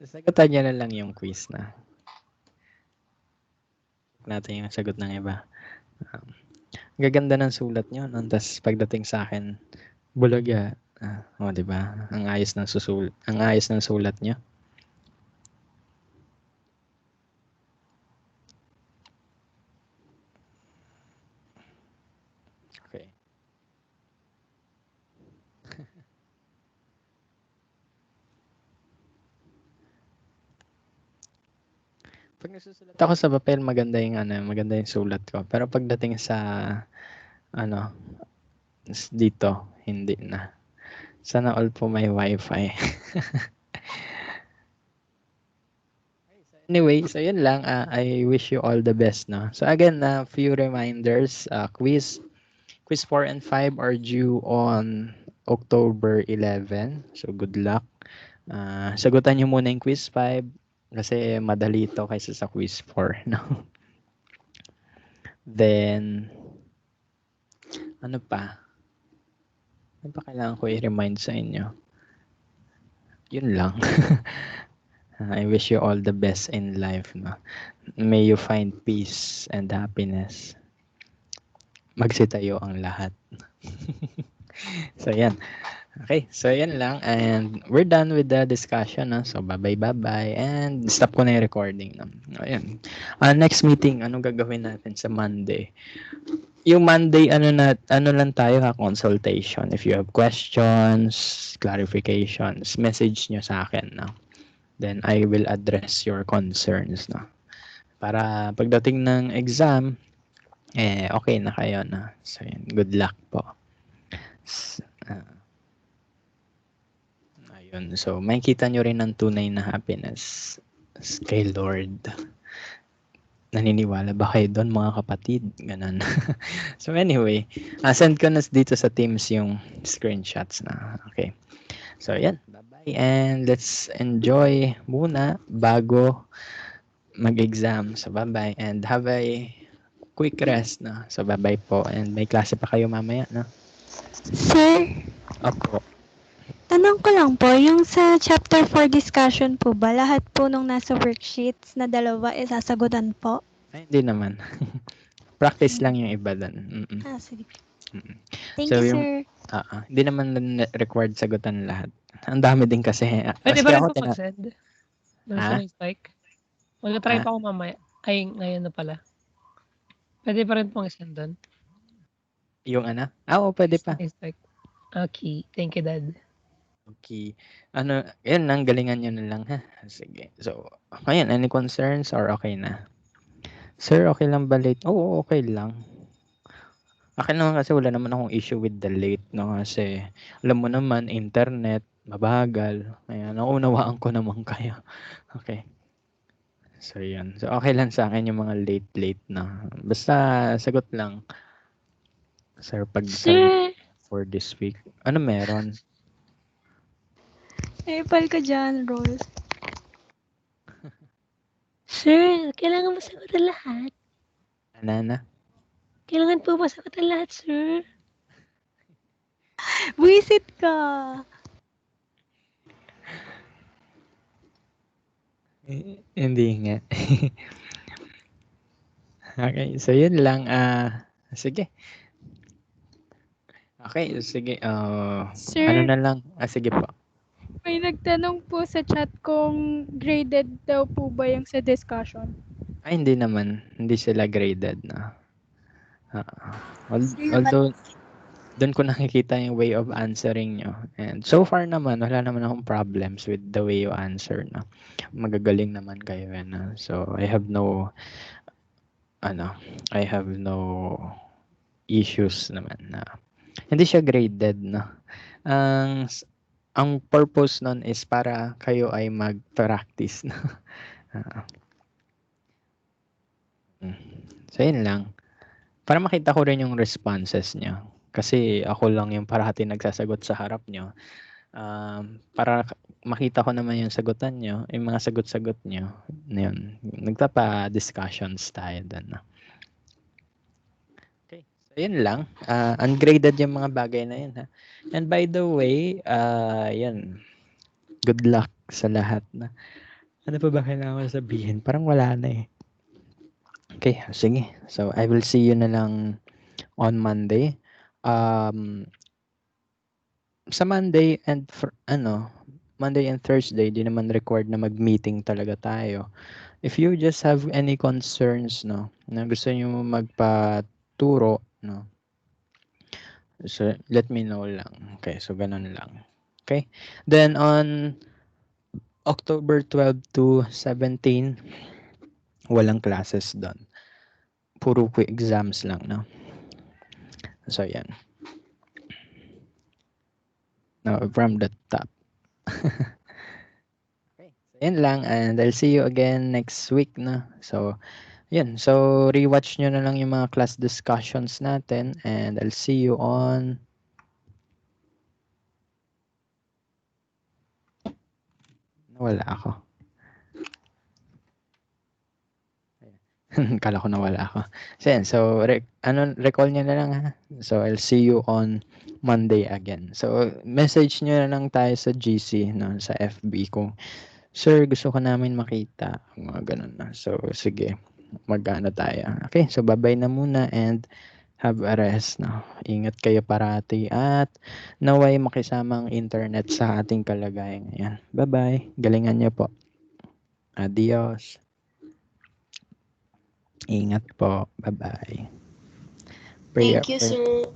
Sagutan nyo na lang yung quiz na. Natin yung sagot ng iba. Gaganda ng sulat nyo. No? Tapos pagdating sa akin, bulaga. Diba? Ang ayos ng sulat nyo. Okay. Pag nasusulat ako sa papel, maganda yung sulat ko. Pero pagdating sa dito, hindi na. Sana all po may wifi. Anyway, so yun lang. I wish you all the best. No? So again, a few reminders. Quiz 4 and 5 are due on October 11. So good luck. Sagutan nyo muna yung quiz 5 kasi madali ito kaysa sa quiz 4. No? Then, ano pa? Ano pa kailangan ko i-remind sa inyo? Yun lang. I wish you all the best in life. No? May you find peace and happiness. Magsitayo ang lahat. So, yan. Okay, so yan lang. And we're done with the discussion. No? So, bye-bye. And stop ko na yung recording. No? Ayan. Next meeting, anong gagawin natin sa Monday? Yung Monday, ano lang tayo ha, consultation. If you have questions, clarifications, message nyo sa akin. No? Then, I will address your concerns. No? Para pagdating ng exam, okay na kayo. No? So, yan. Good luck po. Ayun. So, makikita nyo rin ang tunay na happiness kay Lord. naniniwala ba kayo do'n mga kapatid? Gano'n. So anyway, send ko na dito sa Teams yung screenshots na. Okay. So yan, bye-bye and let's enjoy muna bago mag-exam. So bye-bye and have a quick rest na. So bye-bye po and may klase pa kayo mamaya na. Sir, Opo. tanong ko lang po, yung sa chapter 4 discussion po ba, lahat po nung nasa worksheets na dalawa, sasagutan po? Ay, hindi naman. Practice lang yung iba doon. Sige. Mm. Thank So you, yung sir. hindi naman required sagutan lahat. Ang dami din kasi. Pwede Maski ba rin ako po mag-send? Nasa Ha? na spike? Mag-try Ah, pa ako mamaya. Ay, ngayon na pala. Pwede pa rin pong i-send doon. yung ano? Oo, pwede pa. Spike. Okay. Thank you, Dad. Okay. Ano, yun lang, galingan nyo na lang ha. Sige. So, ngayon, any concerns or okay na? Sir, okay lang ba late? Oo, okay lang. Akin naman kasi wala naman akong issue with the late, no? Kasi, alam mo naman, internet, mabagal. Kaya, naunawaan ko naman kayo. Okay. So, yun. So, okay lang sa akin yung mga late na. Basta, sagot lang. Sir, pag sa late Sir, for this week. Ano meron? ipal ka dyan, Rose. Sir, kailangan masagutan lahat. Anana? Kailangan po masagutan lahat, sir. Buisit ka. Hindi nga. Okay, so yun lang. Sige. Okay, sige. Ano Sir, na lang? Sige po. may nagtanong po sa chat kung graded daw po ba yung sa discussion. Ay, hindi naman. Hindi sila graded na. Although, doon ko nakikita yung way of answering nyo. And so far naman, wala naman akong problems with the way you answer. No? Magagaling naman kayo. No? So, I have no issues naman na hindi siya graded. No? Ang ang purpose nun is para kayo ay mag-practice. No? So, yun lang. Para makita ko rin yung responses niyo. Kasi ako lang yung parati nagsasagot sa harap niyo. Para makita ko naman yung sagutan niyo, yung mga sagot-sagot niyo. Yun. Nagpapa-discussions tayo doon. No? Okay. So, yun lang. Ungraded yung mga bagay na yun. Ha? And by the way, yun. Good luck sa lahat na. Ano pa ba kailangan ko sabihin? Parang wala na eh. Okay, sige. So, I will see you na lang on Monday. Sa Monday and Monday and Thursday, di naman required na mag-meeting talaga tayo. If you just have any concerns, no, na gusto niyo magpaturo, no, so let me know lang. Okay, so ganun lang. Okay? Then on October 12 to 17, walang classes doon. Puro quick exams lang, no? So, yan. No, from the top. Okay. So, yan lang. And I'll see you again next week, no? So, yan. So, rewatch nyo na lang yung mga class discussions natin. And I'll see you on... Nawala ako. Kala ko nawala ako. So, yan. So, recall nyo na lang ha. So, I'll see you on Monday again. So, message nyo na lang tayo sa GC, no, sa FB kung, Sir, gusto ko namin makita. Mga ganun na. So, sige. Mag-ano tayo. Okay, so bye-bye na muna and have a rest. No? Ingat kayo parati at naway makisama ang internet sa ating kalagayan ngayon. Bye-bye. Galingan niyo po. Adios. Ingat po. Bye-bye. Prayer. Thank you, sir.